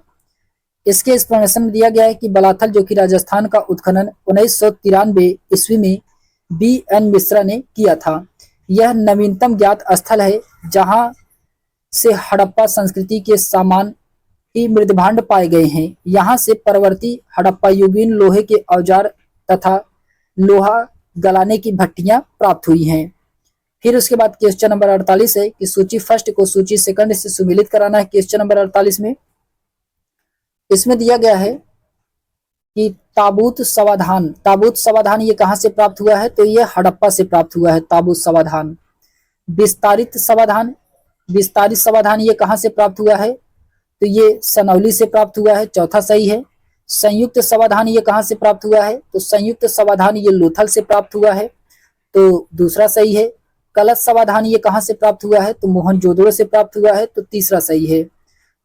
इसके एक्सप्लेनेशन में दिया गया है कि बलाथल जो कि राजस्थान का उत्खनन 1993 ईस्वी में बी एन मिश्रा ने किया था। यह नवीनतम ज्ञात स्थल है जहां से हड़प्पा संस्कृति के सामान ही मृदभांड पाए गए हैं। यहाँ से परवर्ती हड़प्पा युगीन लोहे के औजार तथा लोहा गलाने की भट्टियां प्राप्त हुई हैं। फिर उसके बाद क्वेश्चन नंबर 48 है कि सूची फर्स्ट को सूची सेकंड से सुमिलित कराना है। क्वेश्चन नंबर 48 में इसमें दिया गया है कि ताबूत समाधान ये कहां से प्राप्त हुआ है, तो ये हड़प्पा से प्राप्त हुआ है ताबूत समाधान। विस्तारित समाधान ये कहां से प्राप्त हुआ है, तो ये सनौली से प्राप्त हुआ है, चौथा सही है। संयुक्त समाधान ये कहां से प्राप्त हुआ है, तो संयुक्त समाधान ये लोथल से प्राप्त हुआ है, तो दूसरा सही है। कलश समाधान ये कहां से प्राप्त हुआ है, तो मोहनजोदड़ो से प्राप्त हुआ है, तो तीसरा सही है।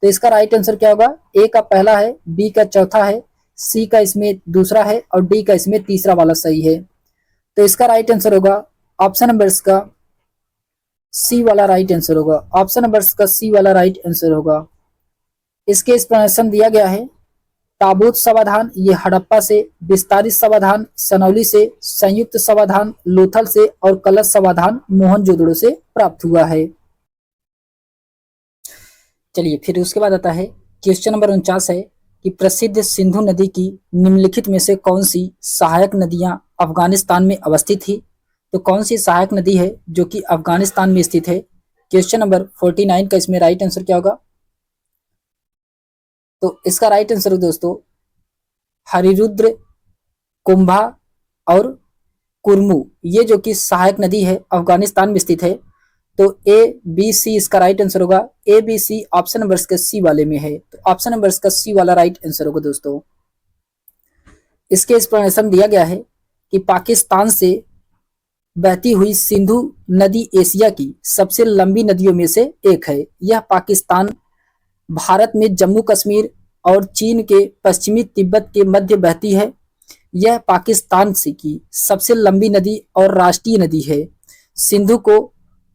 तो इसका राइट आंसर क्या होगा, ए का पहला है, बी का चौथा है, सी का इसमें दूसरा है और डी का इसमें तीसरा वाला सही है। तो इसका राइट आंसर होगा ऑप्शन नंबर का सी वाला राइट आंसर होगा। ऑप्शन नंबर का सी वाला राइट आंसर होगा। इसके एक्सप्लेनेशन दिया गया है ताबूत समाधान ये हड़प्पा से, विस्तारित समाधान सनौली से, संयुक्त समाधान लोथल से और कलश समाधान मोहनजोदड़ो से प्राप्त हुआ है। चलिए फिर उसके बाद आता है क्वेश्चन नंबर 49 है कि प्रसिद्ध सिंधु नदी की निम्नलिखित में से कौन सी सहायक नदियां अफगानिस्तान में अवस्थित थी। तो कौन सी सहायक नदी है जो कि अफगानिस्तान में स्थित है। क्वेश्चन नंबर 49 का इसमें राइट आंसर क्या होगा, तो इसका राइट आंसर दोस्तों हरिरुद्र, कुंभा और कुरमू, ये जो कि सहायक नदी है अफगानिस्तान में स्थित है। तो ए बी सी इसका राइट आंसर होगा। A B C option number का सी वाले में है, तो ऑप्शन नंबर का सी वाला राइट आंसर होगा दोस्तों। इसके एक्सप्लेनेशन दिया गया है कि पाकिस्तान से बहती हुई सिंधु नदी एशिया की सबसे लंबी नदियों में से एक है। यह पाकिस्तान, भारत में जम्मू कश्मीर और चीन के पश्चिमी तिब्बत के मध्य बहती है। यह पाकिस्तान से की सबसे लंबी नदी और राष्ट्रीय नदी है। सिंधु को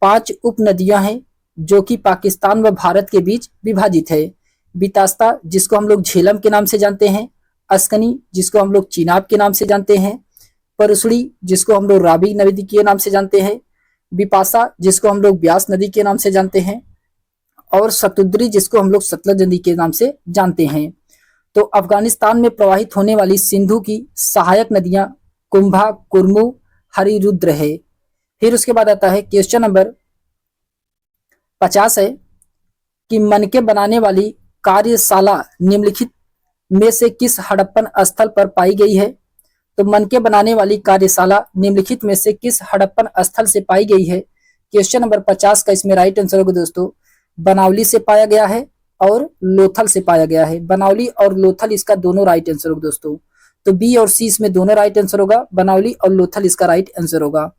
5 उप नदियां हैं जो कि पाकिस्तान व भारत के बीच विभाजित है। बितास्ता जिसको हम लोग झेलम के नाम से जानते हैं, अस्कनी जिसको हम लोग चिनाब के नाम से जानते हैं, परसुड़ी जिसको हम लोग रावी नदी के नाम से जानते हैं, बिपाशा जिसको हम लोग ब्यास नदी के नाम से जानते हैं और शतुद्री जिसको हम लोग सतलज नदी के नाम से जानते हैं। तो अफगानिस्तान में प्रवाहित होने वाली सिंधु की सहायक नदियां कुंभा, कुरमू, हरिरुद्र है। फिर उसके बाद आता है क्वेश्चन नंबर 50 है कि मनके बनाने वाली कार्यशाला निम्नलिखित में से किस हड़प्पन स्थल पर पाई गई है। तो मनके बनाने वाली कार्यशाला निम्नलिखित में से किस हड़प्पन स्थल से पाई गई है। क्वेश्चन नंबर 50 का इसमें राइट आंसर होगा दोस्तों बनावली से पाया गया है और लोथल से पाया गया है। बनावली और लोथल इसका दोनों राइट आंसर होगा दोस्तों। तो बी और सी इसमें दोनों राइट आंसर होगा, बनावली और लोथल इसका राइट आंसर होगा।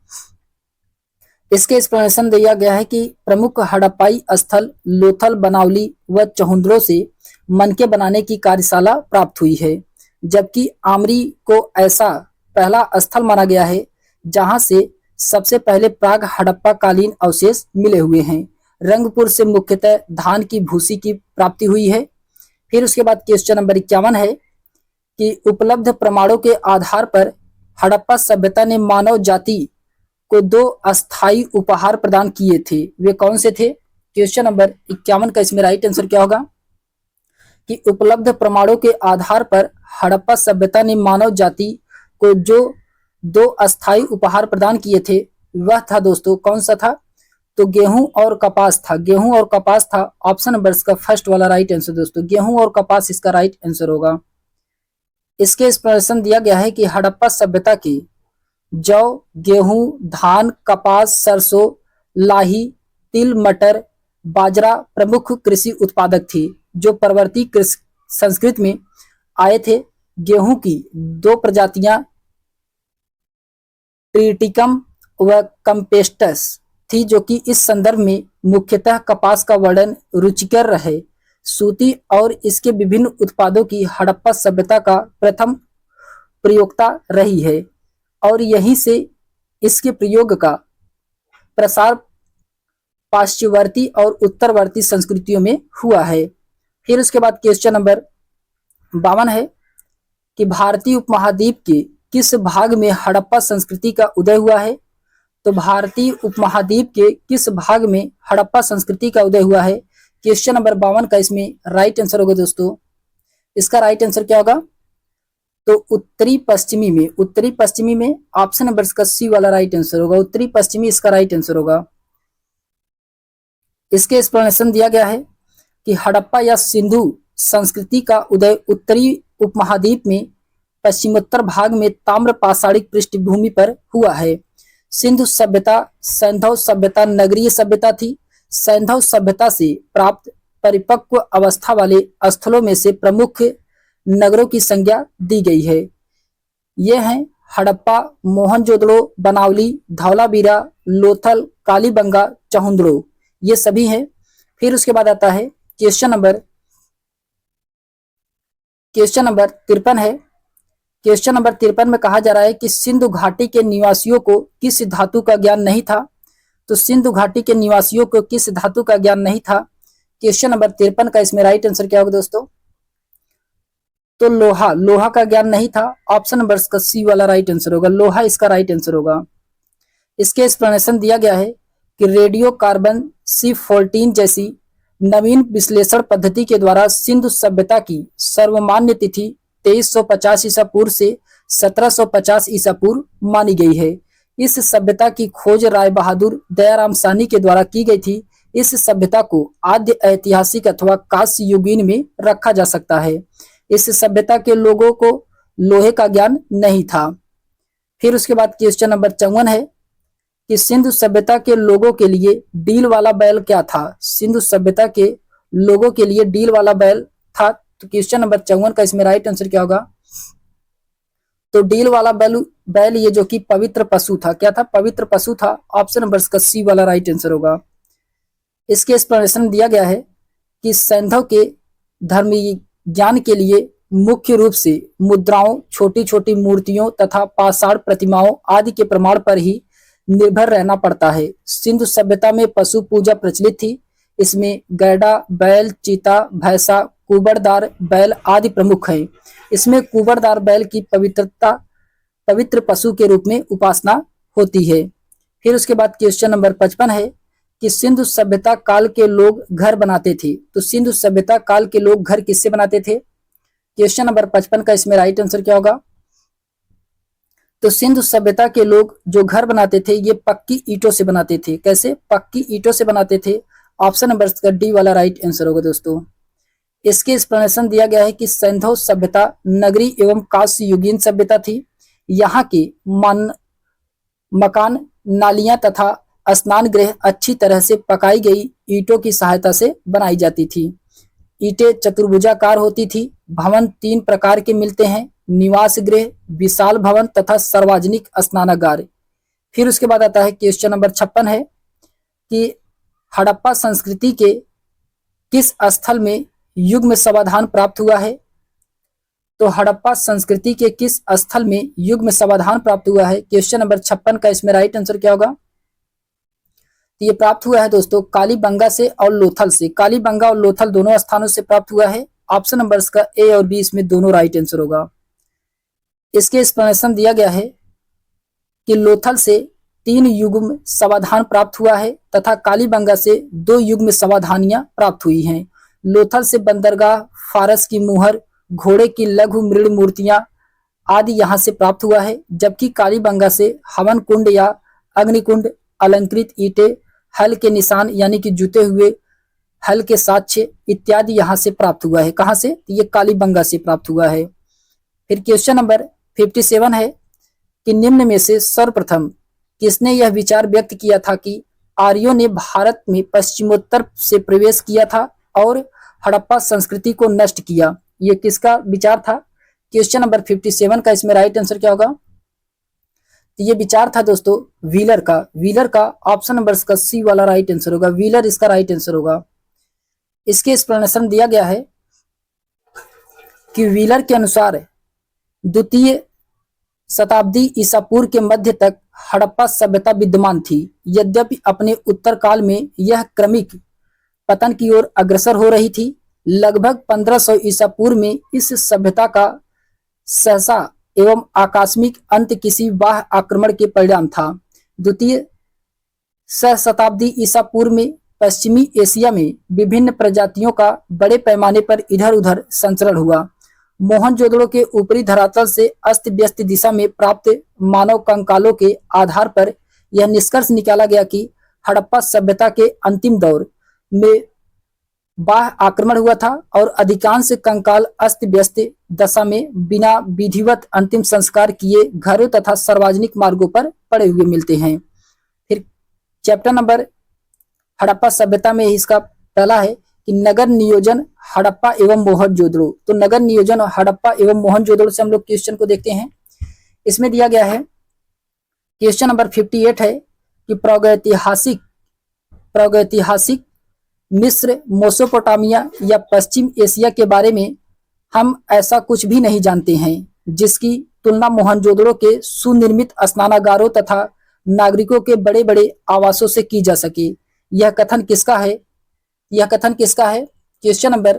इसके एक्सप्लेनेशन दिया गया है कि प्रमुख हड़प्पाई स्थल लोथल, बनावली व चहुंद्रो से मनके बनाने की कार्यशाला प्राप्त हुई है, जबकि आमरी को ऐसा पहला स्थल माना गया है जहां से सबसे पहले प्राग हड़प्पा कालीन अवशेष मिले हुए हैं। रंगपुर से मुख्यतः धान की भूसी की प्राप्ति हुई है। फिर उसके बाद क्वेश्चन नंबर 51 है कि उपलब्ध प्रमाणों के आधार पर हड़प्पा सभ्यता ने मानव जाति को 2 अस्थायी उपहार प्रदान किए थे, वे कौन से थे। क्वेश्चन नंबर 51 का इसमें राइट आंसर क्या होगा कि उपलब्ध प्रमाणों के आधार पर हड़प्पा सभ्यता ने मानव जाति को जो 2 अस्थायी उपहार प्रदान किए थे वह था दोस्तों कौन सा था, तो गेहूं और कपास था। गेहूं और कपास था। ऑप्शन नंबर का फर्स्ट वाला राइट आंसर दोस्तों, गेहूं और कपास इसका राइट आंसर होगा। इसके एक्सप्लेनेशन दिया गया है कि हड़प्पा सभ्यता की जौ, गेहूं, धान, कपास, सरसों, लाही, तिल, मटर, बाजरा प्रमुख कृषि उत्पादक थी जो परवर्ती संस्कृत में आए थे। गेहूं की 2 प्रजातियां ट्रिटिकम व कंपेस्टस थी जो कि इस संदर्भ में मुख्यतः कपास का वर्णन रुचिकर रहे। सूती और इसके विभिन्न उत्पादों की हड़प्पा सभ्यता का प्रथम प्रयोक्ता रही है और यहीं से इसके प्रयोग का प्रसार पाश्चिवर्ती और उत्तरवर्ती संस्कृतियों में हुआ है। फिर उसके बाद क्वेश्चन नंबर 52 है कि भारतीय उपमहाद्वीप के किस भाग में हड़प्पा संस्कृति का उदय हुआ है। तो भारतीय उपमहाद्वीप के किस भाग में हड़प्पा संस्कृति का उदय हुआ है। क्वेश्चन नंबर 52 का इसमें राइट आंसर होगा दोस्तों। इसका राइट आंसर क्या होगा, तो उत्तरी पश्चिमी में ऑप्शन नंबर का सी वाला राइट आंसर होगा। उत्तरी पश्चिमी इसका राइट आंसर होगा। इसके एक्सप्लेनेशन दिया गया है कि हड़प्पा या सिंधु संस्कृति का उदय उत्तरी उपमहाद्वीप में पश्चिमोत्तर भाग में ताम्र पाषाणिक पृष्ठभूमि पर हुआ है। सिंधु सभ्यता सैंधव सभ्यता नगरीय सभ्यता थी। सैंधव सभ्यता से प्राप्त परिपक्व अवस्था वाले स्थलों में से प्रमुख नगरों की संज्ञा दी गई है। ये हैं हड़प्पा, मोहनजोदड़ो, बनावली, धौलावीरा, लोथल, कालीबंगा, चहुंदड़ो, ये सभी हैं। फिर उसके बाद आता है क्वेश्चन नंबर 53 है। क्वेश्चन नंबर 53 में कहा जा रहा है कि सिंधु घाटी के निवासियों को किस धातु का ज्ञान नहीं था। तो सिंधु घाटी के निवासियों को किस धातु का ज्ञान नहीं था। क्वेश्चन नंबर 53 का इसमें राइट आंसर क्या होगा दोस्तों, तो लोहा का ज्ञान नहीं था। ऑप्शन नंबर का सी वाला राइट आंसर होगा। लोहा इसका राइट आंसर होगा। इसके एक्सप्लेनेशन दिया गया है कि रेडियो कार्बन C14 जैसी नवीन विश्लेषण पद्धति के द्वारा सिंधु सभ्यता की सर्वमान्य तिथि 2350 ईसा पूर्व से 1750 ईसा पूर्व मानी गई है। इस सभ्यता की खोज राय बहादुर दयाराम साहनी के द्वारा की गई थी। इस सभ्यता को आद्य ऐतिहासिक अथवा कांस्य युगीन में रखा जा सकता है। इस सभ्यता के लोगों को लोहे का ज्ञान नहीं था। फिर उसके बाद क्वेश्चन नंबर 54 है कि सिंधु सभ्यता के लोगों के लिए डील वाला बैल क्या था। सिंधु सभ्यता के लोगों के लिए डील वाला बैल था। तो क्वेश्चन नंबर 54 का इसमें राइट आंसर क्या होगा, तो डील वाला बैल ये जो कि पवित्र पशु था, क्या था, पवित्र पशु था। ऑप्शन नंबर का सी वाला राइट आंसर होगा। इसके एक्सप्लेनेशन दिया गया है कि सैंधव के धर्मी ज्ञान के लिए मुख्य रूप से मुद्राओं, छोटी छोटी मूर्तियों तथा पाषाण प्रतिमाओं आदि के प्रमाण पर ही निर्भर रहना पड़ता है। सिंधु सभ्यता में पशु पूजा प्रचलित थी। इसमें गैडा, बैल, चीता, भैंसा, कुबड़दार बैल आदि प्रमुख हैं। इसमें कुबड़दार बैल की पवित्र पशु के रूप में उपासना होती है। फिर उसके बाद क्वेश्चन नंबर 55 है कि सिंधु सभ्यता काल के लोग घर बनाते थे। तो सिंधु सभ्यता काल के लोग घर किससे बनाते थे। क्वेश्चन नंबर 55 का इसमें राइट आंसर क्या होगा, तो सिंधु सभ्यता के लोग जो घर बनाते थे ये पक्की ईंटों से बनाते थे। कैसे, पक्की ईंटों से बनाते थे। ऑप्शन नंबर का डी वाला राइट आंसर होगा दोस्तों। इसके एक्सप्लेनेशन दिया गया है कि सैंधव सभ्यता नगरी एवं कांस्य युगीन सभ्यता थी। यहाँ के मकान, नालियां तथा स्नान गृह अच्छी तरह से पकाई गई ईंटों की सहायता से बनाई जाती थी। ईंटें चतुर्भुजाकार होती थी। भवन 3 प्रकार के मिलते हैं, निवास गृह, विशाल भवन तथा सार्वजनिक स्नानागार। फिर उसके बाद आता है क्वेश्चन नंबर 56 है कि हड़प्पा संस्कृति के किस स्थल में युग्म समाधान प्राप्त हुआ है। तो हड़प्पा संस्कृति के किस स्थल में युग्म समाधान प्राप्त हुआ है। क्वेश्चन नंबर 56 का इसमें राइट आंसर क्या होगा, तो ये प्राप्त हुआ है दोस्तों कालीबंगा से और लोथल से। कालीबंगा और लोथल दोनों स्थानों से प्राप्त हुआ है। ऑप्शन नंबर का ए और बी इसमें दोनों राइट आंसर होगा। इसके एक्सप्लेनेशन दिया गया है कि लोथल से 3 युग्म समाधान प्राप्त हुआ है तथा कालीबंगा से 2 युग्म समाधानियां प्राप्त हुई हैं। लोथल से बंदरगाह, फारस की मुहर, घोड़े की लघु मृण मूर्तियां आदि यहां से प्राप्त हुआ है, जबकि कालीबंगा से हवन कुंड या अग्निकुंड, अलंकृत ईंटें, हल के निशान यानी कि जुते हुए हल के साक्ष्य इत्यादि यहां से प्राप्त हुआ है। कहां से, ये कालीबंगा से प्राप्त हुआ है। फिर क्वेश्चन नंबर 57 है कि निम्न में से सर्वप्रथम किसने यह विचार व्यक्त किया था कि आर्यों ने भारत में पश्चिमोत्तर से प्रवेश किया था और हड़प्पा संस्कृति को नष्ट किया। ये किसका विचार था। क्वेश्चन नंबर 57 का इसमें राइट आंसर क्या होगा, तो ये विचार था दोस्तों व्हीलर का। व्हीलर का ऑप्शन नंबर का सी वाला राइट आंसर होगा। व्हीलर इसका राइट आंसर होगा। इसके एक्सप्लेनेशन दिया गया है कि व्हीलर के अनुसार 2वीं शताब्दी ईसा पूर्व के मध्य तक हड़प्पा सभ्यता विद्यमान थी। यद्यपि अपने उत्तर काल में यह क्रमिक पतन की ओर अग्रसर हो रही थी। लगभग 1500 ईसा पूर्व में इस सभ्यता का सहसा एवं आकस्मिक अंत किसी बाह्य आक्रमण के परिणाम था। द्वितीय सहस्त्राब्दी ईसा पूर्व में पश्चिमी एशिया में विभिन्न प्रजातियों का बड़े पैमाने पर इधर उधर संचरण हुआ। मोहनजोदड़ो के ऊपरी धरातल से अस्त व्यस्त दिशा में प्राप्त मानव कंकालों के आधार पर यह निष्कर्ष निकाला गया कि हड़प्पा सभ्यता के अंतिम दौर में बाह्य आक्रमण हुआ था और अधिकांश कंकाल अस्त व्यस्त दशा में बिना विधिवत अंतिम संस्कार किए घरों तथा सार्वजनिक मार्गों पर पड़े हुए मिलते हैं। फिर चैप्टर नंबर हड़प्पा सभ्यता में इसका पहला है कि नगर नियोजन हड़प्पा एवं मोहनजोदड़ो। तो नगर नियोजन हड़प्पा एवं मोहनजोदड़ो से हम लोग क्वेश्चन को देखते हैं। इसमें दिया गया है क्वेश्चन नंबर 58 है कि प्रागैतिहासिक मिस्र, मेसोपोटामिया या पश्चिम एशिया के बारे में हम ऐसा कुछ भी नहीं जानते हैं जिसकी तुलना मोहनजोदड़ो के सुनिर्मित स्नानागारों तथा नागरिकों के बड़े बड़े आवासों से की जा सके। यह कथन किसका है? क्वेश्चन नंबर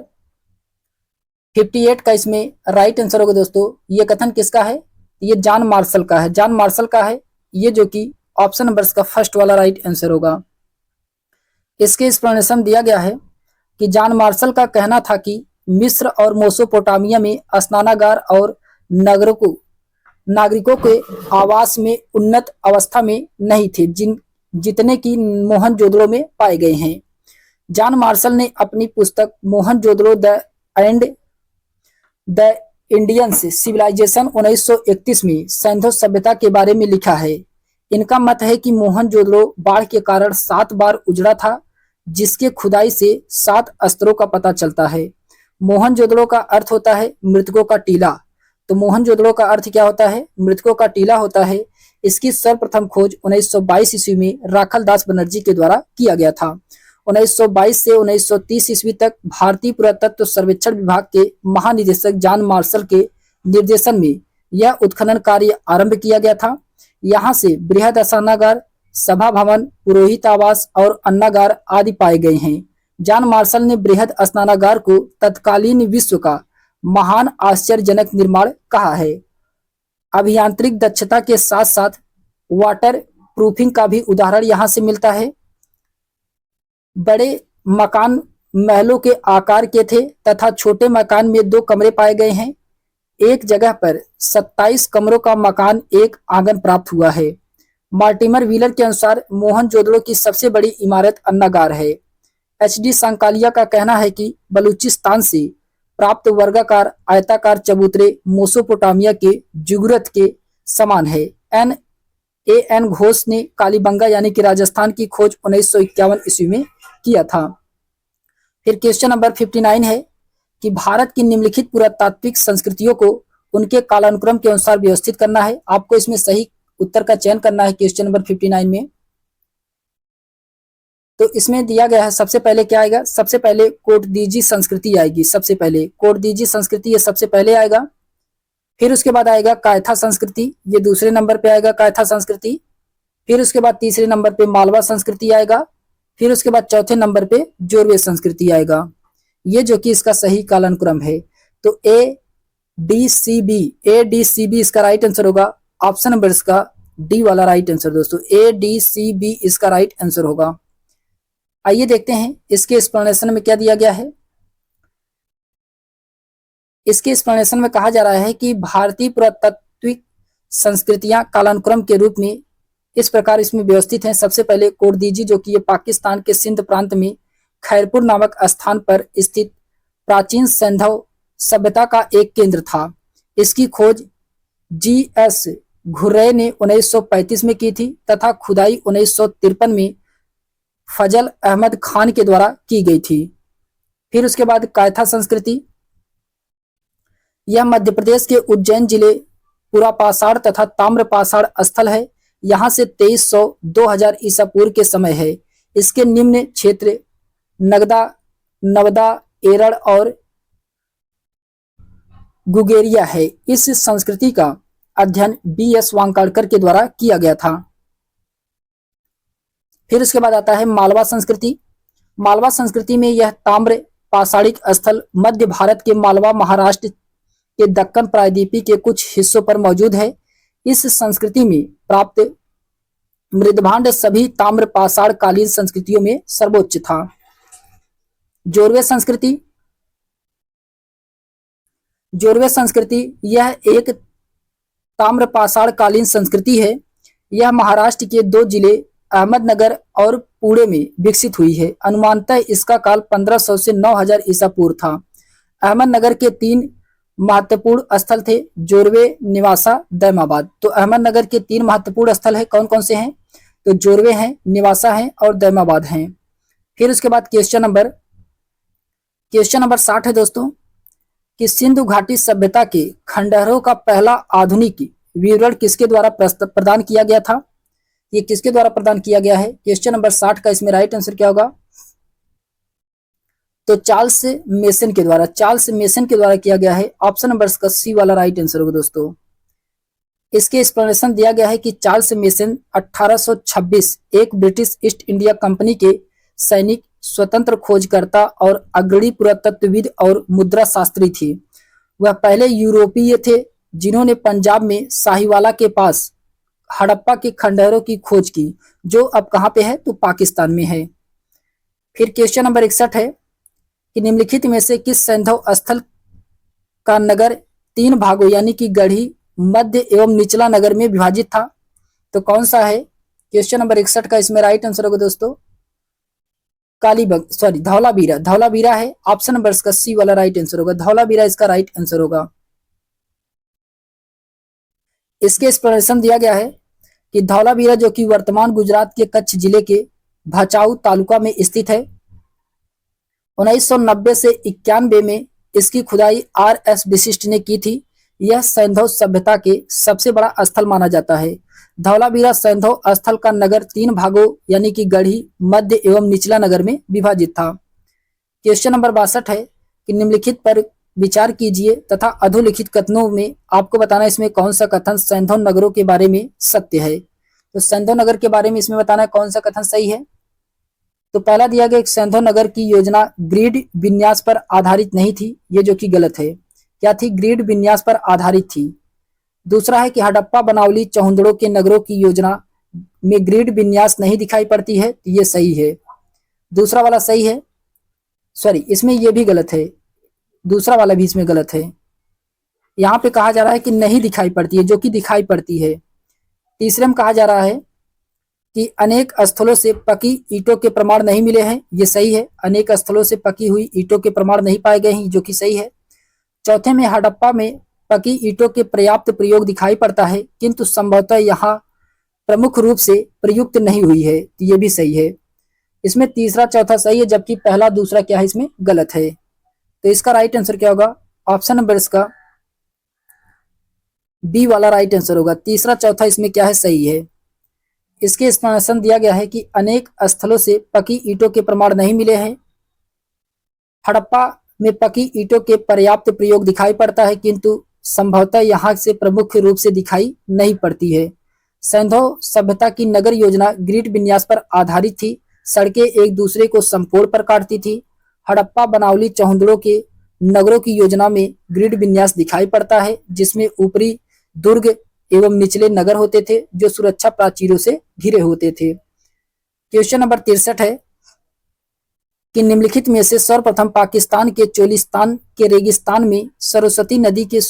58 का इसमें राइट आंसर होगा दोस्तों। यह कथन किसका है? ये जॉन मार्शल का है। ये जो कि ऑप्शन नंबर का फर्स्ट वाला राइट आंसर होगा। इसके एक्सप्लेनेशन दिया गया है कि जॉन मार्शल का कहना था कि मिस्र और मेसोपोटामिया में स्नानागार और नागरिकों के आवास में उन्नत अवस्था में नहीं थे जितने की मोहनजोदड़ो में पाए गए हैं। जॉन मार्शल ने अपनी पुस्तक मोहनजोदड़ो द इंडियंस सिविलाइजेशन 1931 में सिंधु सभ्यता के बारे में लिखा है। इनका मत है कि मोहनजोदड़ो बाढ़ के कारण 7 बार उजड़ा था, जिसके खुदाई से 7 स्तरों का पता चलता है। मोहनजोदड़ो का अर्थ होता है मृतकों का टीला। तो मोहनजोदड़ो का अर्थ क्या होता है? मृतकों का टीला होता है। इसकी सर्वप्रथम खोज 1922 ईस्वी में राखल दास बनर्जी के द्वारा किया गया था। 1922 से 1930 ईस्वी तक भारतीय पुरातत्व सर्वेक्षण विभाग के महानिदेशक जॉन मार्शल के निर्देशन में यह उत्खनन कार्य आरंभ किया गया था। यहाँ से बृहद स्नानागार, सभा भवन, पुरोहित आवास और अन्नागार आदि पाए गए हैं। जॉन मार्शल ने बृहद स्नानागार को तत्कालीन विश्व का महान आश्चर्यजनक निर्माण कहा है। अभियांत्रिक दक्षता के साथ साथ वाटर प्रूफिंग का भी उदाहरण यहाँ से मिलता है। बड़े मकान महलों के आकार के थे तथा छोटे मकान में 2 कमरे पाए गए हैं। एक जगह पर 27 कमरों का मकान, एक आंगन प्राप्त हुआ है। मार्टिमर व्हीलर के अनुसार मोहनजोदड़ो की सबसे बड़ी इमारत अन्नागार है। एच.डी. सांकालिया का कहना है कि बलूचिस्तान से प्राप्त वर्गाकार आयताकार चबूतरे मेसोपोटामिया के जुगरत के समान है। एन घोष ने कालीबंगा यानी कि राजस्थान की खोज 1951 ईस्वी में किया था। फिर क्वेश्चन नंबर 59 है कि भारत की निम्नलिखित पुरातात्विक संस्कृतियों को उनके कालानुक्रम के अनुसार व्यवस्थित करना है। आपको इसमें सही उत्तर का चयन करना है क्वेश्चन नंबर 59 में। तो इसमें दिया गया है सबसे पहले क्या आएगा? सबसे पहले कोटदीजी संस्कृति आएगी। सबसे पहले कोटदीजी संस्कृति ये सबसे पहले आएगा। फिर उसके बाद आएगा कायथा संस्कृति, ये दूसरे नंबर पे आएगा कायथा संस्कृति। फिर उसके बाद तीसरे नंबर पे मालवा संस्कृति आएगा। फिर उसके बाद चौथे नंबर पे जोरवे संस्कृति आएगा। ये जो कि इसका सही कालानुक्रम है। तो ADCB इसका राइट आंसर होगा। ऑप्शन नंबर इसका डी वाला राइट आंसर दोस्तों। ADCB इसका राइट आंसर होगा। आइए देखते हैं इसके एक्सप्लेनेशन में क्या दिया गया है। इसके एक्सप्लेनेशन में कहा जा रहा है कि भारतीय पुरातात्विक संस्कृतियां कालानुक्रम के रूप में इस प्रकार इसमें व्यवस्थित हैं। सबसे पहले कोटदीजी जो कि ये पाकिस्तान के सिंध प्रांत में खैरपुर नामक स्थान पर स्थित प्राचीन सिंधु सभ्यता का एक केंद्र था। इसकी खोज G.S. घुर्रे ने 1935 में की थी तथा खुदाई 1953 में फजल अहमद खान के द्वारा की गई थी। फिर उसके बाद कायथा संस्कृति, यह मध्य प्रदेश के उज्जैन जिले पुरापाषाण तथा ताम्रपाषाण स्थल है। यहाँ से 2300-2000 ईसा पूर्व के समय है। इसके निम्न क्षेत्र नवदा, एरड़ और गुगेरिया है। इस संस्कृति का अध्ययन B.S. वांकाड़कर के द्वारा किया गया था। फिर उसके बाद आता है मालवा संस्कृति। मालवा संस्कृति में यह ताम्र पाषाणिक स्थल मध्य भारत के मालवा महाराष्ट्र के दक्कन प्रायद्वीपीय के कुछ हिस्सों पर मौजूद है। इस संस्कृति में प्राप्त मृदभांड सभी ताम्र पाषाण कालीन संस्कृतियों में सर्वोच्च था। जोरवे संस्कृति, जोरवे संस्कृति यह एक ताम्र पाषाण कालीन संस्कृति है। यह महाराष्ट्र के 2 जिले अहमदनगर और पुणे में विकसित हुई है। अनुमानतः इसका काल 1500 से 9000 ईसा पूर्व था। अहमदनगर के 3 महत्वपूर्ण स्थल थे, जोरवे, निवासा, दैमाबाद। तो अहमदनगर के 3 महत्वपूर्ण स्थल है, कौन कौन से हैं? तो जोरवे हैं, निवासा हैं और दैमाबाद हैं। फिर उसके बाद क्वेश्चन नंबर 60 है दोस्तों कि सिंधु घाटी सभ्यता के खंडहरों का पहला आधुनिक विवरण किसके द्वारा प्रदान किया गया था? ये किसके द्वारा प्रदान किया गया है? क्वेश्चन नंबर 60 का इसमें राइट आंसर क्या होगा? तो चार्ल्स मेसन के द्वारा, चार्ल्स मेसन के द्वारा किया गया है। ऑप्शन नंबर का सी वाला राइट आंसर होगा दोस्तों। इसके एक्सप्लेनेशन दिया गया है कि चार्ल्स मेसन 1826 एक ब्रिटिश ईस्ट इंडिया कंपनी के सैनिक, स्वतंत्र खोजकर्ता और अग्रणी पुरातत्वविद और मुद्रा शास्त्री थे। वह पहले यूरोपीय थे जिन्होंने पंजाब में साहिवाला के पास हड़प्पा के खंडहरों की खोज की, जो अब कहां पे है? तो पाकिस्तान में है। फिर क्वेश्चन नंबर 61 है कि निम्नलिखित में से किस सैंधव स्थल का नगर 3 भागों यानी कि गढ़ी, मध्य एवं निचला नगर में विभाजित था? तो कौन सा है? क्वेश्चन नंबर 61 का इसमें राइट आंसर होगा दोस्तों धौलावीरा। धौलावीरा है। ऑप्शन नंबर का सी वाला राइट आंसर होगा, धौलावीरा इसका राइट आंसर होगा। इसके एक्सप्लेनेशन दिया गया है कि धौलावीरा जो कि वर्तमान गुजरात के कच्छ जिले के भचाऊ तालुका में स्थित है। 1990 से 91 में इसकी खुदाई RS विशिष्ट ने की थी। यह सैंधव सभ्यता के सबसे बड़ा स्थल माना जाता है। धौलावीरा सैंधव स्थल का नगर 3 भागों यानी कि गढ़ी, मध्य एवं निचला नगर में विभाजित था। क्वेश्चन नंबर 62 है कि निम्नलिखित पर विचार कीजिए तथा अधोलिखित कथनों में आपको बताना इसमें कौन सा कथन सैंधव नगरों के बारे में सत्य है। तो सैंधव नगर के बारे में इसमें बताना है कौन सा कथन सही है। तो पहला दिया गया सैंधव नगर की योजना ग्रिड विन्यास पर आधारित नहीं थी, ये जो कि गलत है। क्या थी? ग्रिड विन्यास पर आधारित थी। दूसरा है कि हड़प्पा, बनावली, चौहंदड़ों के नगरों की योजना में ग्रिड विन्यास नहीं दिखाई पड़ती है, तो ये सही है। दूसरा वाला सही है, इसमें ये भी गलत है, दूसरा वाला भी इसमें गलत है। यहाँ पे कहा जा रहा है कि नहीं दिखाई पड़ती है, जो कि दिखाई पड़ती है। तीसरे में कहा जा रहा है कि अनेक स्थलों से पकी ईंटों के प्रमाण नहीं मिले हैं, ये सही है। अनेक स्थलों से पकी हुई ईंटों के प्रमाण नहीं पाए गए हैं, जो कि सही है। चौथे में हड़प्पा में पकी ईंटों के पर्याप्त प्रयोग दिखाई पड़ता है, किंतु संभवतः यहाँ प्रमुख रूप से प्रयुक्त नहीं हुई है, तो ये भी सही है। इसमें तीसरा चौथा सही है, जबकि पहला दूसरा क्या है इसमें गलत है। तो इसका राइट आंसर क्या होगा? ऑप्शन नंबर इसका बी वाला राइट आंसर होगा। तीसरा चौथा इसमें क्या है? सही है। इसके एक्सप्लेनेशन दिया गया है कि अनेक स्थलों से पकी ईंटों के प्रमाण नहीं मिले हैं। हड़प्पा में पकी ईंटों के पर्याप्त प्रयोग दिखाई पड़ता है, किंतु संभवतः यहाँ से प्रमुख रूप से दिखाई नहीं पड़ती है। सैंधव सभ्यता की नगर योजना ग्रिड विन्यास पर आधारित थी। सड़कें एक दूसरे को समकोण पर काटती थी। हड़प्पा, बनावली, चौहंदड़ों के नगरों की योजना में ग्रिड विन्यास दिखाई पड़ता है, जिसमें ऊपरी दुर्ग एवं निचले नगर होते थे जो सुरक्षा प्राचीरों से घिरे होते थे। क्वेश्चन नंबर 63 है कि निम्नलिखित में से सर्वप्रथम पाकिस्तान के चोलिस्तान के रेगिस्तान में सरस्वती नदी के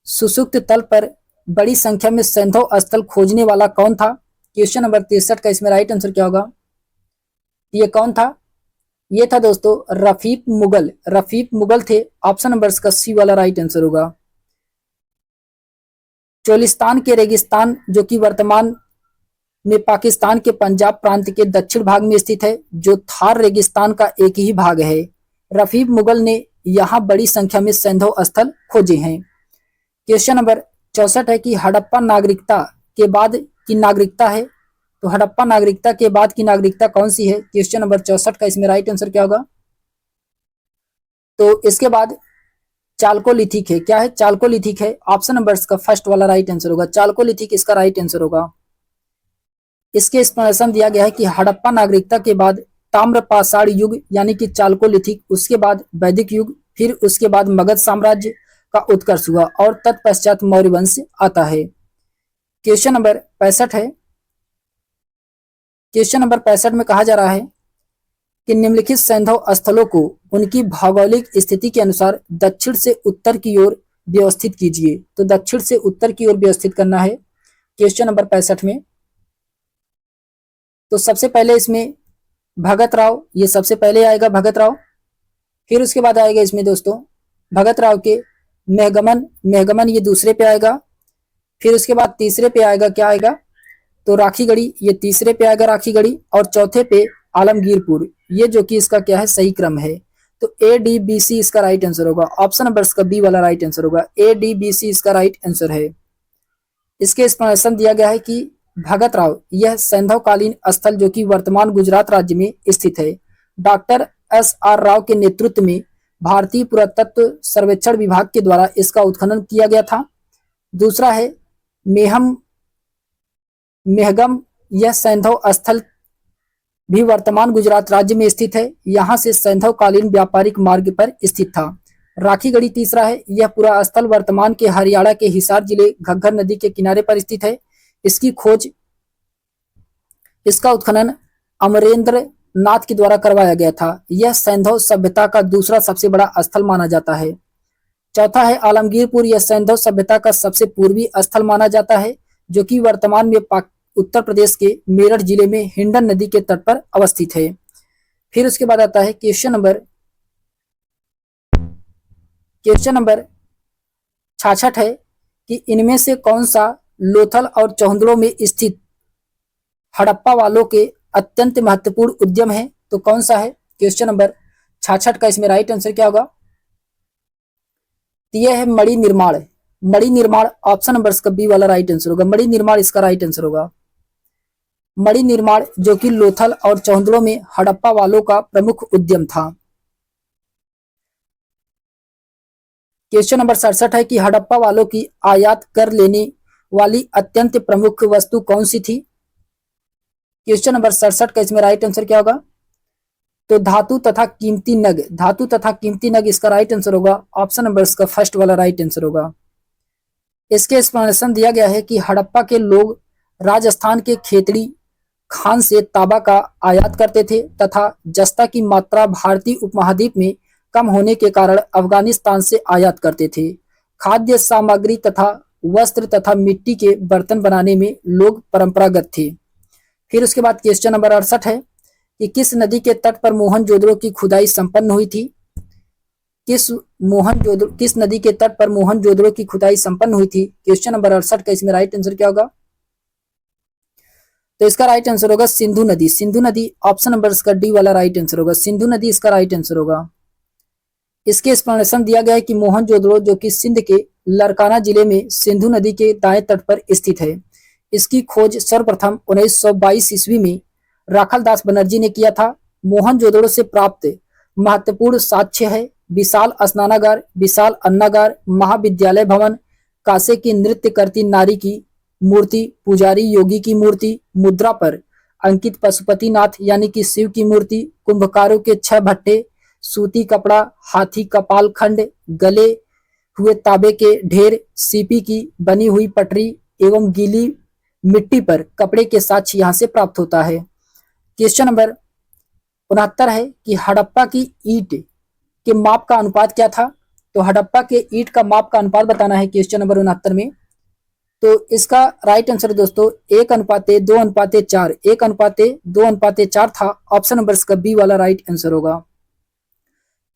सुसुप्त तल पर बड़ी संख्या में सैंधव स्थल खोजने वाला कौन था? क्वेश्चन नंबर 63 का इसमें राइट आंसर क्या होगा? ये कौन था? ये था दोस्तों रफीक मुगल। रफीक मुगल थे। ऑप्शन नंबर का सी वाला राइट आंसर होगा। चोलिस्तान के रेगिस्तान जो कि वर्तमान में पाकिस्तान के पंजाब प्रांत के दक्षिण भाग में स्थित है, जो थार रेगिस्तान का एक ही भाग है। रफीक मुगल ने यहाँ बड़ी संख्या में सैंधव स्थल खोजे हैं। क्वेश्चन नंबर 64 है कि हड़प्पा नागरिकता के बाद की नागरिकता है, तो हड़प्पा नागरिकता के बाद की नागरिकता कौन सी है? क्वेश्चन नंबर 64 का इसमें राइट आंसर क्या होगा? तो इसके बाद चालकोलिथिक है। क्या है? चालकोलिथिक है। ऑप्शन नंबर का फर्स्ट वाला राइट आंसर होगा। चालकोलिथिक इसका राइट आंसर होगा। इसके एक्सप्लेनेशन दिया गया है कि हड़प्पा नागरिकता के बाद ताम्र पाषाण युग यानी कि चालकोलिथिक, उसके बाद वैदिक युग, फिर उसके बाद मगध साम्राज्य का उत्कर्ष हुआ और तत्पश्चात मौर्य वंश आता है। क्वेश्चन नंबर 65 है। क्वेश्चन नंबर 65 में कहा जा रहा है कि निम्नलिखित सैंधव स्थलों को उनकी भौगोलिक स्थिति के अनुसार दक्षिण से उत्तर की ओर व्यवस्थित कीजिए। तो दक्षिण से उत्तर की ओर व्यवस्थित करना है क्वेश्चन नंबर 65 में। तो सबसे पहले इसमें भगत राव, ये सबसे पहले आएगा भगत राव। फिर उसके बाद आएगा इसमें दोस्तों भगत राव के मेहगमन, मेहगमन ये दूसरे पे आएगा। फिर उसके बाद तीसरे पे आएगा, क्या आएगा, तो राखीगढ़ी, ये तीसरे पे आएगा राखीगढ़ी। और चौथे पे आलमगीरपुर, ये जो कि इसका क्या है, सही क्रम है। तो ए डी बी सी इसका राइट आंसर होगा। ऑप्शन नंबर इसका बी वाला राइट आंसर होगा। ए डी बी सी इसका राइट आंसर है। इसके एक्सप्लेनेशन दिया गया है कि भगत राव यह सैंधवकालीन स्थल जो कि वर्तमान गुजरात राज्य में स्थित है, डॉक्टर एस आर राव के नेतृत्व में भारतीय पुरातत्व सर्वेक्षण विभाग के द्वारा इसका उत्खनन किया गया था। दूसरा है मेहगम, यह सैंधव स्थल भी वर्तमान गुजरात राज्य में स्थित है, यहाँ से सैंधवकालीन व्यापारिक मार्ग पर स्थित था। राखीगढ़ी तीसरा है, यह पूरा स्थल वर्तमान के हरियाणा के हिसार जिले घग्गर नदी के किनारे पर स्थित है। इसकी खोज, इसका उत्खनन अमरेंद्र नाथ के द्वारा करवाया गया था। यह सैंधव सभ्यता का दूसरा सबसे बड़ा स्थल माना जाता है। चौथा है आलमगीरपुर, यह सैंधव सभ्यता का सबसे पूर्वी स्थल माना जाता है जो कि वर्तमान में उत्तर प्रदेश के मेरठ जिले में हिंडन नदी के तट पर अवस्थित है। फिर उसके बाद आता है क्वेश्चन नंबर 66 है कि इनमें से कौन सा लोथल और चौहंदड़ो में स्थित हड़प्पा वालों के अत्यंत महत्वपूर्ण उद्यम है। तो कौन सा है, क्वेश्चन नंबर 66 का इसमें राइट आंसर क्या होगा, यह है मणि निर्माण। मणि निर्माण ऑप्शन नंबर इसका बी वाला राइट आंसर होगा। मणि निर्माण इसका राइट आंसर होगा। मणि निर्माण जो कि लोथल और चौहंदड़ो में हड़प्पा वालों का प्रमुख उद्यम था। क्वेश्चन नंबर 67 है कि हड़प्पा वालों की आयात कर लेने वाली अत्यंत प्रमुख वस्तु कौन सी थी। क्वेश्चन नंबर 67 का इसमें राइट आंसर क्या होगा, तो धातु तथा कीमती नग, धातु तथा कीमती नग इसका राइट आंसर होगा। ऑप्शन नंबर इसका फर्स्ट वाला राइट आंसर होगा। इसके एक्सप्लेनेशन दिया गया है कि हड़प्पा के लोग राजस्थान के खेतड़ी खान से तांबा का आयात करते थे तथा जस्ता की मात्रा भारतीय उपमहाद्वीप में कम होने के कारण अफगानिस्तान से आयात करते थे। खाद्य सामग्री तथा वस्त्र तथा मिट्टी के बर्तन बनाने में लोग परंपरागत थे। फिर उसके बाद क्वेश्चन नंबर 68 है कि किस नदी के तट पर मोहनजोदड़ो की खुदाई संपन्न हुई थी। किस नदी के तट पर मोहनजोदड़ो की खुदाई संपन्न हुई थी। क्वेश्चन नंबर 68 का इसमें राइट आंसर क्या होगा, तो इसका राइट आंसर होगा सिंधु नदी। सिंधु नदी ऑप्शन नंबर इसका डी वाला राइट आंसर होगा। सिंधु नदी इसका राइट आंसर होगा। इसके एक्सप्लेनेशन दिया गया है कि मोहनजोदड़ो जो कि सिंध के लरकाना जिले में सिंधु नदी के दाएं तट पर स्थित है। इसकी खोज सर्वप्रथम 1922 ईस्वी में राखलदास बनर्जी ने किया था। मोहनजोदड़ो से प्राप्त महत्वपूर्ण साक्ष्य है विशाल स्नानागार, विशाल अन्नागार, महाविद्यालय भवन, कासे की नृत्य करती नारी की मूर्ति, पुजारी योगी की मूर्ति, मुद्रा पर अंकित पशुपतिनाथ यानी कि शिव की मूर्ति, कुंभकारों के 6 भट्टे, सूती कपड़ा, हाथी कपाल खंड, गले हुए तांबे के ढेर, सीपी की बनी हुई पटरी एवं गीली मिट्टी पर कपड़े के साक्ष्य यहाँ से प्राप्त होता है। क्वेश्चन नंबर 69 है कि हड़प्पा की ईंट के माप का अनुपात क्या था। तो हड़प्पा के ईंट का माप का अनुपात बताना है क्वेश्चन नंबर 69 में। तो इसका राइट आंसर दोस्तों 1:2:4, 1:2:4 था। ऑप्शन नंबर इसका बी वाला राइट आंसर होगा।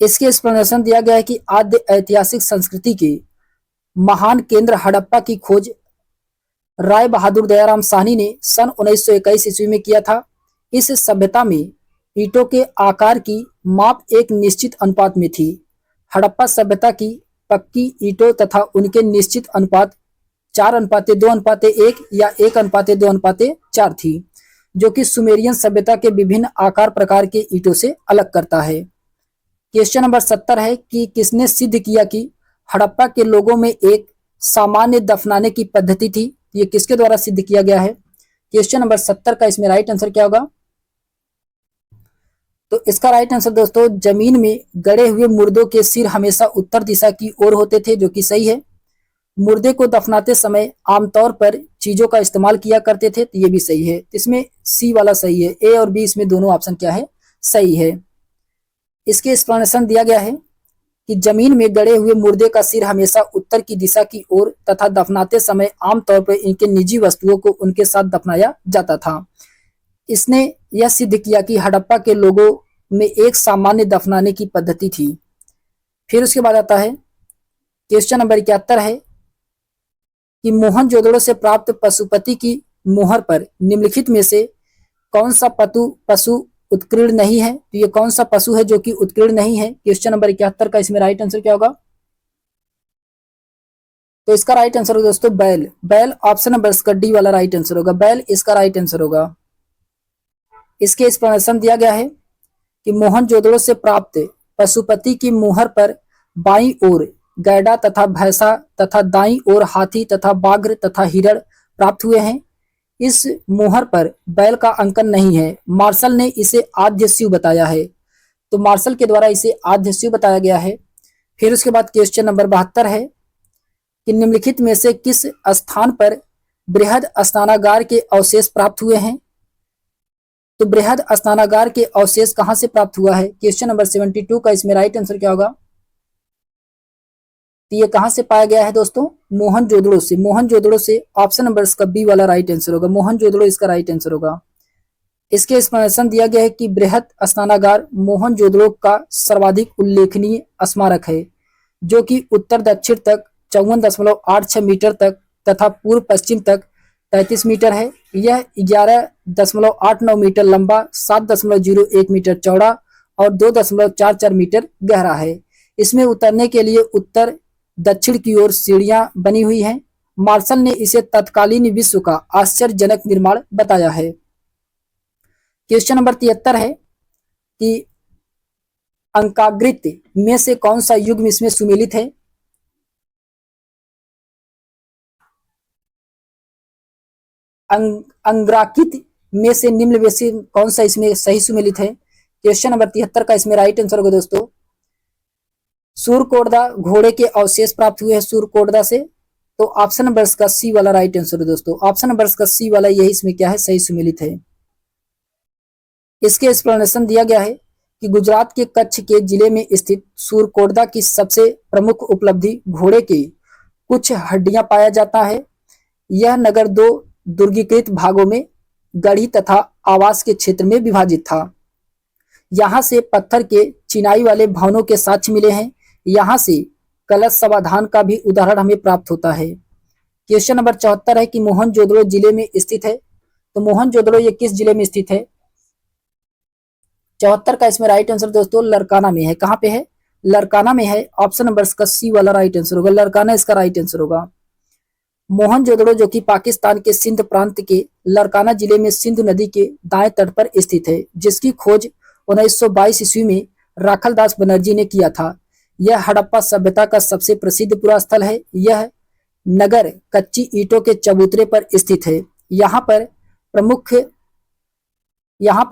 इसके एक्सप्लेनेशन दिया गया है कि आद्य ऐतिहासिक संस्कृति के महान केंद्र हड़प्पा की खोज राय बहादुर दयाराम साहनी ने सन 1921 ईस्वी में किया था। इस सभ्यता में ईंटों के आकार की माप एक निश्चित अनुपात में थी। हड़प्पा सभ्यता की पक्की ईंटों तथा उनके निश्चित अनुपात 4:2:1 या 1:2:4 थी, जो कि सुमेरियन सभ्यता के विभिन्न आकार प्रकार के ईंटों से अलग करता है। क्वेश्चन नंबर 70 है कि किसने सिद्ध किया कि हड़प्पा के लोगों में एक सामान्य दफनाने की पद्धति थी। ये किसके द्वारा सिद्ध किया गया है। क्वेश्चन नंबर 70 का इसमें राइट आंसर क्या होगा, तो इसका राइट आंसर दोस्तों, जमीन में गड़े हुए मुर्दों के सिर हमेशा उत्तर दिशा की ओर होते थे, जो कि सही है। मुर्दे को दफनाते समय आमतौर पर चीजों का इस्तेमाल किया करते थे, तो ये भी सही है। तो इसमें सी वाला सही है, ए और बी इसमें दोनों ऑप्शन क्या है, सही है। इसके एक्सप्लेनेशन दिया गया है कि जमीन में गड़े हुए मुर्दे का सिर हमेशा उत्तर की दिशा की ओर तथा दफनाते समय आमतौर पर इनके निजी वस्तुओं को उनके साथ दफनाया जाता था। इसने यह सिद्ध किया कि हड़प्पा के लोगों में एक सामान्य दफनाने की पद्धति थी। फिर उसके बाद आता है क्वेश्चन नंबर 71 है कि मोहनजोदड़ो से प्राप्त पशुपति की मोहर पर निम्नलिखित में से कौन सा पशु उत्कीर्ण नहीं है। तो ये कौन सा पशु है जो कि उत्कीर्ण नहीं है। क्वेश्चन नंबर 71 का इसमें राइट आंसर क्या होगा, तो इसका राइट आंसर होगा दोस्तों बैल। बैल ऑप्शन नंबर इसका डी वाला राइट आंसर होगा, बैल इसका राइट आंसर होगा। इसके एक्सप्लेनेशन दिया गया है कि मोहनजोदड़ो से प्राप्त पशुपति की मुहर पर बाईं ओर गैडा तथा भैंसा तथा दाईं ओर हाथी तथा बाघ तथा हिरण प्राप्त हुए हैं। इस मुहर पर बैल का अंकन नहीं है। मार्शल ने इसे आद्य शिव बताया है, तो मार्शल के द्वारा इसे आद्य शिव बताया गया है। फिर उसके बाद क्वेश्चन नंबर 72 है कि निम्नलिखित में से किस स्थान पर बृहद स्नानागार के अवशेष प्राप्त हुए हैं। तो बृहद स्नानागार के अवशेष कहां से प्राप्त हुआ है। क्वेश्चन नंबर 72 का इसमें राइट आंसर क्या होगा, तो ये कहां से पाया गया है दोस्तों, मोहनजोदड़ो से। मोहनजोदड़ो से ऑप्शन नंबर इसका बी वाला राइट आंसर होगा, मोहनजोदड़ो इसका राइट आंसर होगा। इसके एक्सप्लेनेशन दिया गया है कि बृहद स्नानागार मोहनजोदड़ो का सर्वाधिक उल्लेखनीय स्मारक है, जो कि उत्तर दक्षिण तक 54.86 मीटर तक तथा पूर्व पश्चिम तक 33 मीटर है। यह 11.89 मीटर लंबा, 7.01 मीटर चौड़ा और 2.44 मीटर गहरा है। इसमें उतरने के लिए उत्तर दक्षिण की ओर सीढ़ियां बनी हुई हैं। मार्शल ने इसे तत्कालीन विश्व का आश्चर्यजनक निर्माण बताया है। क्वेश्चन नंबर 73 है कि अंकाकृत में से कौन सा युग्म इसमें सुमेलित है। अंग्राकृत में से निम्न में से कौन सा इसमें सही सुमेलित है। क्वेश्चन नंबर 73 का इसमें राइट आंसर होगा दोस्तों सूरकोटदा घोड़े के अवशेष प्राप्त हुए हैं सूरकोटदा से, तो ऑप्शन नंबर का सी वाला राइट आंसर है दोस्तों, ऑप्शन नंबर का सी वाला यही इसमें क्या है, सही सुमेलित है। इसके एक्सप्लेनेशन दिया गया है कि गुजरात के कच्छ के जिले में स्थित सूरकोटदा की सबसे प्रमुख उपलब्धि घोड़े के कुछ हड्डियां पाया जाता है। यह नगर 2 दुर्गीकृत भागों में गढ़ी तथा आवास के क्षेत्र में विभाजित था। यहाँ से पत्थर के चिनाई वाले भवनों के साक्ष्य मिले हैं। यहाँ से कलश समाधान का भी उदाहरण हमें प्राप्त होता है। क्वेश्चन नंबर 74 है कि मोहनजोदड़ो जिले में स्थित है, तो मोहनजोदड़ो ये किस जिले में स्थित है। 74 का इसमें राइट आंसर दोस्तों लरकाना में है। कहां पे है, लरकाना में है। ऑप्शन नंबर का सी वाला राइट आंसर होगा, लरकाना इसका राइट आंसर होगा। मोहनजोदड़ो जो कि पाकिस्तान के सिंध प्रांत के लरकाना जिले में सिंधु नदी के दाएं तट पर स्थित है, जिसकी खोज 1922 ईस्वी में राखलदास बनर्जी ने किया था। यह हड़प्पा सभ्यता का सबसे प्रसिद्ध पुरा स्थल है। यह नगर कच्ची ईंटों के चबूतरे पर स्थित है। यहाँ पर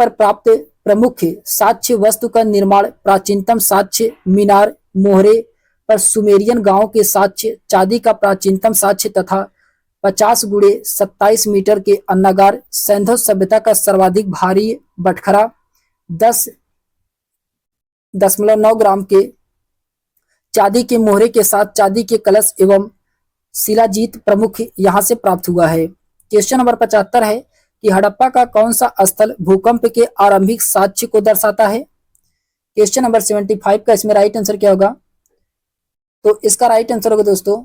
प्राप्त प्रमुख साक्ष्य वस्तु का निर्माण प्राचीनतम साक्ष्य मीनार मोहरे पर सुमेरियन गांव के साक्ष्य, चांदी का प्राचीनतम साक्ष्य तथा 50 गुणे 27 मीटर के अन्नागार, सैंधव सभ्यता का सर्वाधिक भारी बटखरा 10.9 ग्राम के चांदी के मोहरे के साथ चांदी के कलश एवं शिलाजीत प्रमुख यहां से प्राप्त हुआ है। क्वेश्चन नंबर 75 है कि हड़प्पा का कौन सा स्थल भूकंप के आरंभिक साक्ष्य को दर्शाता है। क्वेश्चन नंबर 75 का इसमें राइट आंसर क्या होगा, तो इसका राइट आंसर होगा दोस्तों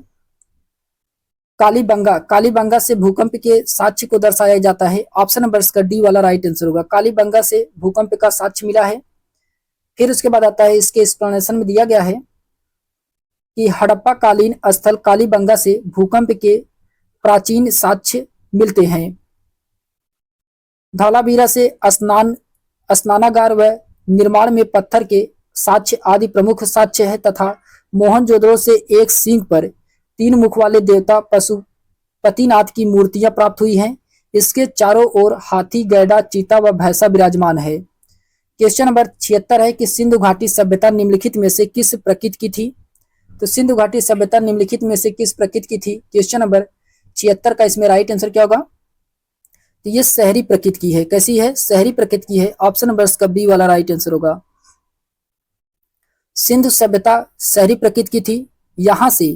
कालीबंगा। कालीबंगा से भूकंप के साक्ष्य को दर्शाया जाता है। ऑप्शन नंबर इसका डी वाला राइट आंसर होगा, कालीबंगा से भूकंप का साक्ष्य मिला है। फिर उसके बाद आता है, इसके एक्सप्लेनेशन में दिया गया है कि हड़प्पा कालीन स्थल कालीबंगा से भूकंप के प्राचीन साक्ष्य मिलते हैं। धौलावीरा से स्नानागार व निर्माण में पत्थर के साक्ष्य आदि प्रमुख साक्ष्य है तथा मोहनजोदड़ो से एक सींग पर 3 मुख वाले देवता पशुपतिनाथ की मूर्तियां प्राप्त हुई हैं। इसके चारों ओर हाथी, गैंडा, चीता व भैंसा विराजमान है। क्वेश्चन नंबर 76 है कि सिंधु घाटी सभ्यता निम्नलिखित में से किस प्रकृति की थी। तो सिंधु घाटी सभ्यता निम्नलिखित में से किस प्रकृति की थी। क्वेश्चन नंबर 76 का इसमें राइट आंसर क्या होगा। तो ये शहरी प्रकृति की है। कैसी है, शहरी प्रकृति की है। ऑप्शन नंबर इसका बी वाला राइट आंसर होगा। सिंधु सभ्यता शहरी प्रकृति की थी। यहाँ से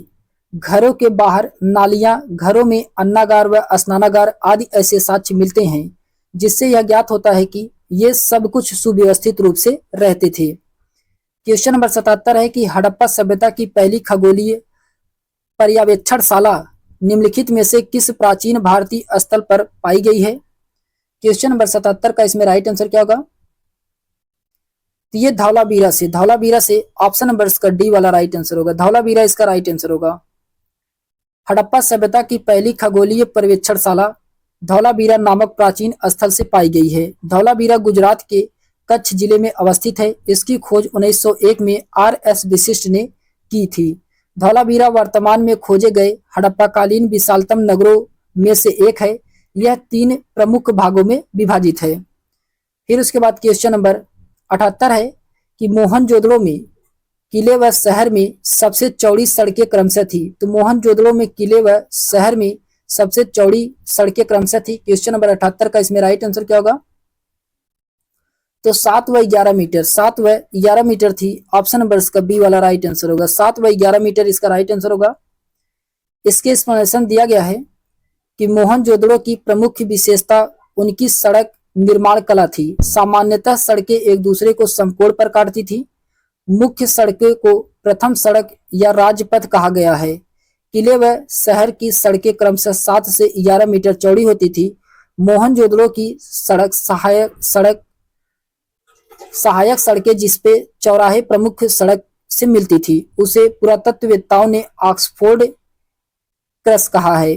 घरों के बाहर नालियां, घरों में अन्नागार व स्नानागार आदि ऐसे साक्ष्य मिलते हैं जिससे यह ज्ञात होता है कि ये सब कुछ सुव्यवस्थित रूप से रहते थे। क्वेश्चन नंबर 77 है कि हड़प्पा सभ्यता की पहली खगोलीय पर्यवेक्षणशाला निम्नलिखित में से किस प्राचीन भारतीय स्थल पर पाई गई है। क्वेश्चन नंबर 77 का इसमें राइट आंसर क्या होगा। तो ये धौलावीरा से ऑप्शन नंबर इसका डी वाला राइट आंसर होगा। धौलावीरा इसका राइट आंसर होगा। हड़प्पा सभ्यता की पहली खगोलीय पर्यवेक्षणशाला धौलावीरा नामक प्राचीन स्थल से पाई गई है। धौलावीरा गुजरात के कच्छ जिले में अवस्थित है। इसकी खोज 1901 में आर.एस. वशिष्ठ ने की थी। धौलावीरा वर्तमान में खोजे गए हड़प्पाकालीन विशालतम नगरों में से एक है। यह 3 प्रमुख भागों में विभाजित है। फिर उसके बाद क्वेश्चन नंबर 78 है कि मोहनजोदड़ो में किले व शहर में सबसे चौड़ी सड़कें क्रमशः थी। तो मोहनजोदड़ो में किले व शहर में सबसे चौड़ी सड़कें क्रमशः थी। क्वेश्चन नंबर 78 का इसमें राइट आंसर क्या होगा। तो 7 व 11 मीटर, 7 व 11 मीटर थी। ऑप्शन नंबर इसका बी वाला राइट आंसर होगा। 7 व 11 मीटर इसका राइट आंसर होगा। इसके एक्सप्लेनेशन दिया गया है कि मोहनजोदड़ो की प्रमुख विशेषता उनकी सड़क निर्माण कला थी। सामान्यतः सड़कें एक दूसरे को समकोण पर काटती थी। मुख्य सड़कों को प्रथम सड़क या राजपथ कहा गया है। किले व शहर की सड़कें क्रमशः 7 से 11 मीटर चौड़ी होती थी। मोहनजोदड़ो की सड़क सहायक सड़कें जिसपे चौराहे प्रमुख सड़क से मिलती थी उसे पुरातत्ववेत्ताओं ने ऑक्सफोर्ड क्रस कहा है।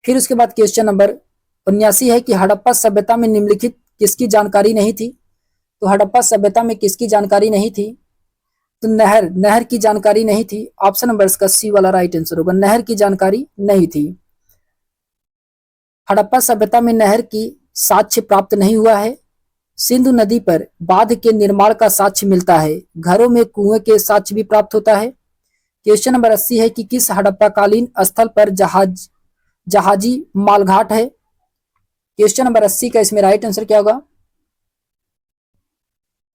फिर उसके बाद क्वेश्चन नंबर 79 है कि हड़प्पा सभ्यता में निम्नलिखित किसकी जानकारी नहीं थी। तो हड़प्पा सभ्यता में किसकी जानकारी नहीं थी। तो नहर की जानकारी नहीं थी। ऑप्शन नंबर इसका सी वाला राइट आंसर होगा। नहर की जानकारी नहीं थी। हड़प्पा सभ्यता में नहर की साक्ष्य प्राप्त नहीं हुआ है। सिंधु नदी पर बांध के निर्माण का साक्ष्य मिलता है। घरों में कुएं के साक्ष्य भी प्राप्त होता है। क्वेश्चन नंबर 80 है कि किस हड़प्पाकालीन स्थल पर जहाजी मालघाट है। क्वेश्चन नंबर 80 का इसमें राइट आंसर क्या होगा।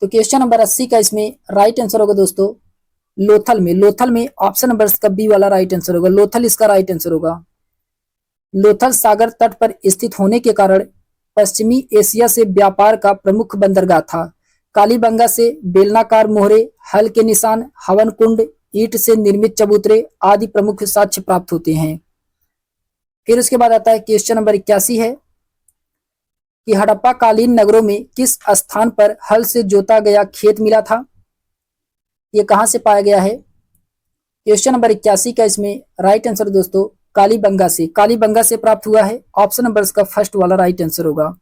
तो क्वेश्चन नंबर 80 का इसमें राइट आंसर होगा दोस्तों लोथल में ऑप्शन नंबर इसका बी वाला राइट आंसर होगा। लोथल इसका राइट आंसर होगा। लोथल सागर तट पर स्थित होने के कारण पश्चिमी एशिया से व्यापार का प्रमुख बंदरगाह था। कालीबंगा से बेलनाकार मोहरे, हल के निशान, हवन कुंड, ईंट से निर्मित चबूतरे आदि प्रमुख साक्ष्य प्राप्त होते हैं। फिर उसके बाद आता है क्वेश्चन नंबर 81 है कि हड़प्पा कालीन नगरों में किस स्थान पर हल से जोता गया खेत मिला था। ये कहां से पाया गया है। क्वेश्चन नंबर 81 का इसमें राइट आंसर दोस्तों कालीबंगा से प्राप्त हुआ है। ऑप्शन नंबर इसका फर्स्ट वाला राइट आंसर होगा।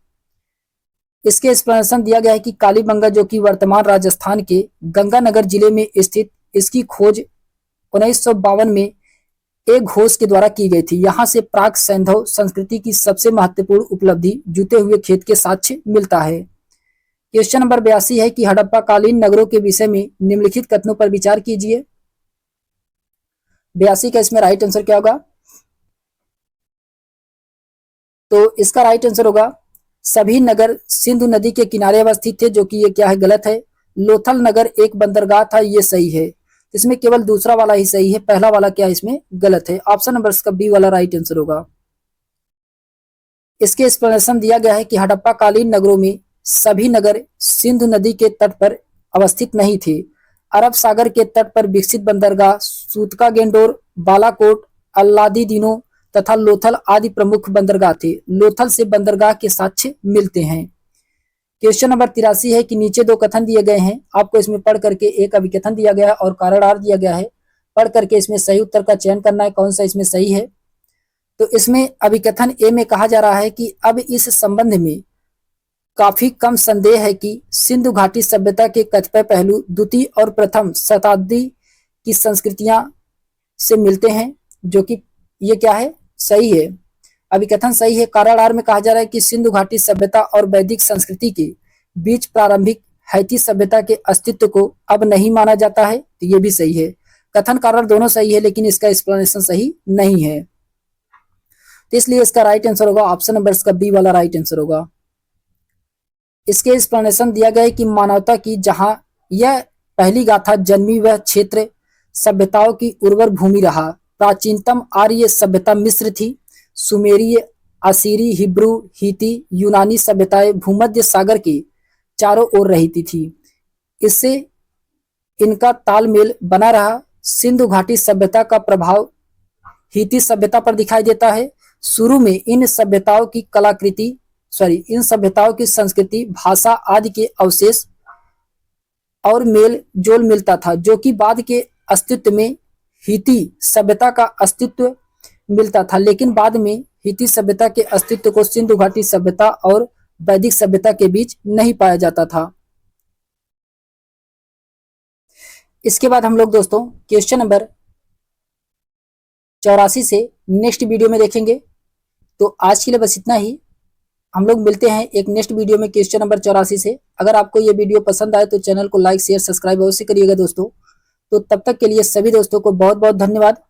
इसके एक्सप्लेनेशन दिया गया है कि कालीबंगा जो कि वर्तमान राजस्थान के गंगानगर जिले में स्थित, इसकी खोज 1952 में एक घोष के द्वारा की गई थी। यहाँ से प्राक सैंधव संस्कृति की सबसे महत्वपूर्ण उपलब्धि जुते हुए खेत के साक्ष्य मिलता है। क्वेश्चन नंबर 82 है कि हड़प्पा कालीन नगरों के विषय में निम्नलिखित कथनों पर विचार कीजिए। 82 का इसमें राइट आंसर क्या होगा। तो इसका राइट आंसर होगा सभी नगर सिंधु नदी के किनारे अवस्थित थे, जो कि ये क्या है, गलत है। लोथल नगर एक बंदरगाह था, ये सही है। इसमें केवल दूसरा वाला ही सही है, पहला वाला क्या इसमें गलत है। ऑप्शन नंबर इसका बी वाला राइट आंसर होगा। इसके एक्सप्लेनेशन दिया गया है कि हड़प्पा कालीन नगरों में सभी नगर सिंधु नदी के तट पर अवस्थित नहीं थे। अरब सागर के तट पर विकसित बंदरगाह सूतका गेंडोर, बालाकोट, अल्लादीदिनो तथा लोथल आदि प्रमुख बंदरगाह थे। लोथल से बंदरगाह के साक्ष्य मिलते हैं। क्वेश्चन नंबर 83 है कि नीचे 2 कथन दिए गए हैं, आपको इसमें पढ़ करके एक अभिकथन दिया गया है और कारण आर दिया गया है। पढ़ करके इसमें सही उत्तर का चयन करना है, कौन सा इसमें सही है। तो इसमें अभिकथन ए में कहा जा रहा है कि अब इस संबंध में काफी कम संदेह है कि सिंधु घाटी सभ्यता के कतिपय पहलू द्वितीय और प्रथम शताब्दी की संस्कृतियां से मिलते हैं, जो कि ये क्या है, सही है। अभिकथन सही है। कारण आर में कहा जा रहा है कि सिंधु घाटी सभ्यता और वैदिक संस्कृति के बीच प्रारंभिक हैती सभ्यता के अस्तित्व को अब नहीं माना जाता है, तो ये भी सही है। कथन कारण दोनों सही है, लेकिन इसका एक्सप्लेनेशन सही नहीं है, तो इसलिए इसका राइट आंसर होगा ऑप्शन नंबर इसका बी वाला राइट आंसर होगा। इसके एक्सप्लेनेशन दिया गया है कि मानवता की जहां यह पहली गाथा जन्मी वह क्षेत्र सभ्यताओं की उर्वर भूमि रहा। प्राचीनतम आर्य सभ्यता मिस्र थी। सुमेरीय, असीरी, हिब्रू, हिती, यूनानी सभ्यताएं भूमध्य सागर के चारों ओर रहती थी। इससे इनका तालमेल बना रहा। सिंधु घाटी सभ्यता का प्रभाव हिती सभ्यता पर दिखाई देता है। शुरू में इन सभ्यताओं की संस्कृति, भाषा आदि के अवशेष और मेल जोल मिलता था, जो कि बाद के अस्तित्व में हिती सभ्यता का अस्तित्व मिलता था, लेकिन बाद में हिती सभ्यता के अस्तित्व को सिंधु घाटी सभ्यता और वैदिक सभ्यता के बीच नहीं पाया जाता था। इसके बाद हम लोग दोस्तों क्वेश्चन नंबर 84 से नेक्स्ट वीडियो में देखेंगे। तो आज के लिए बस इतना ही। हम लोग मिलते हैं एक नेक्स्ट वीडियो में क्वेश्चन नंबर 84 से। अगर आपको ये वीडियो पसंद आए तो चैनल को लाइक शेयर सब्सक्राइब अवश्य करिएगा दोस्तों। तो तब तक के लिए सभी दोस्तों को बहुत बहुत धन्यवाद।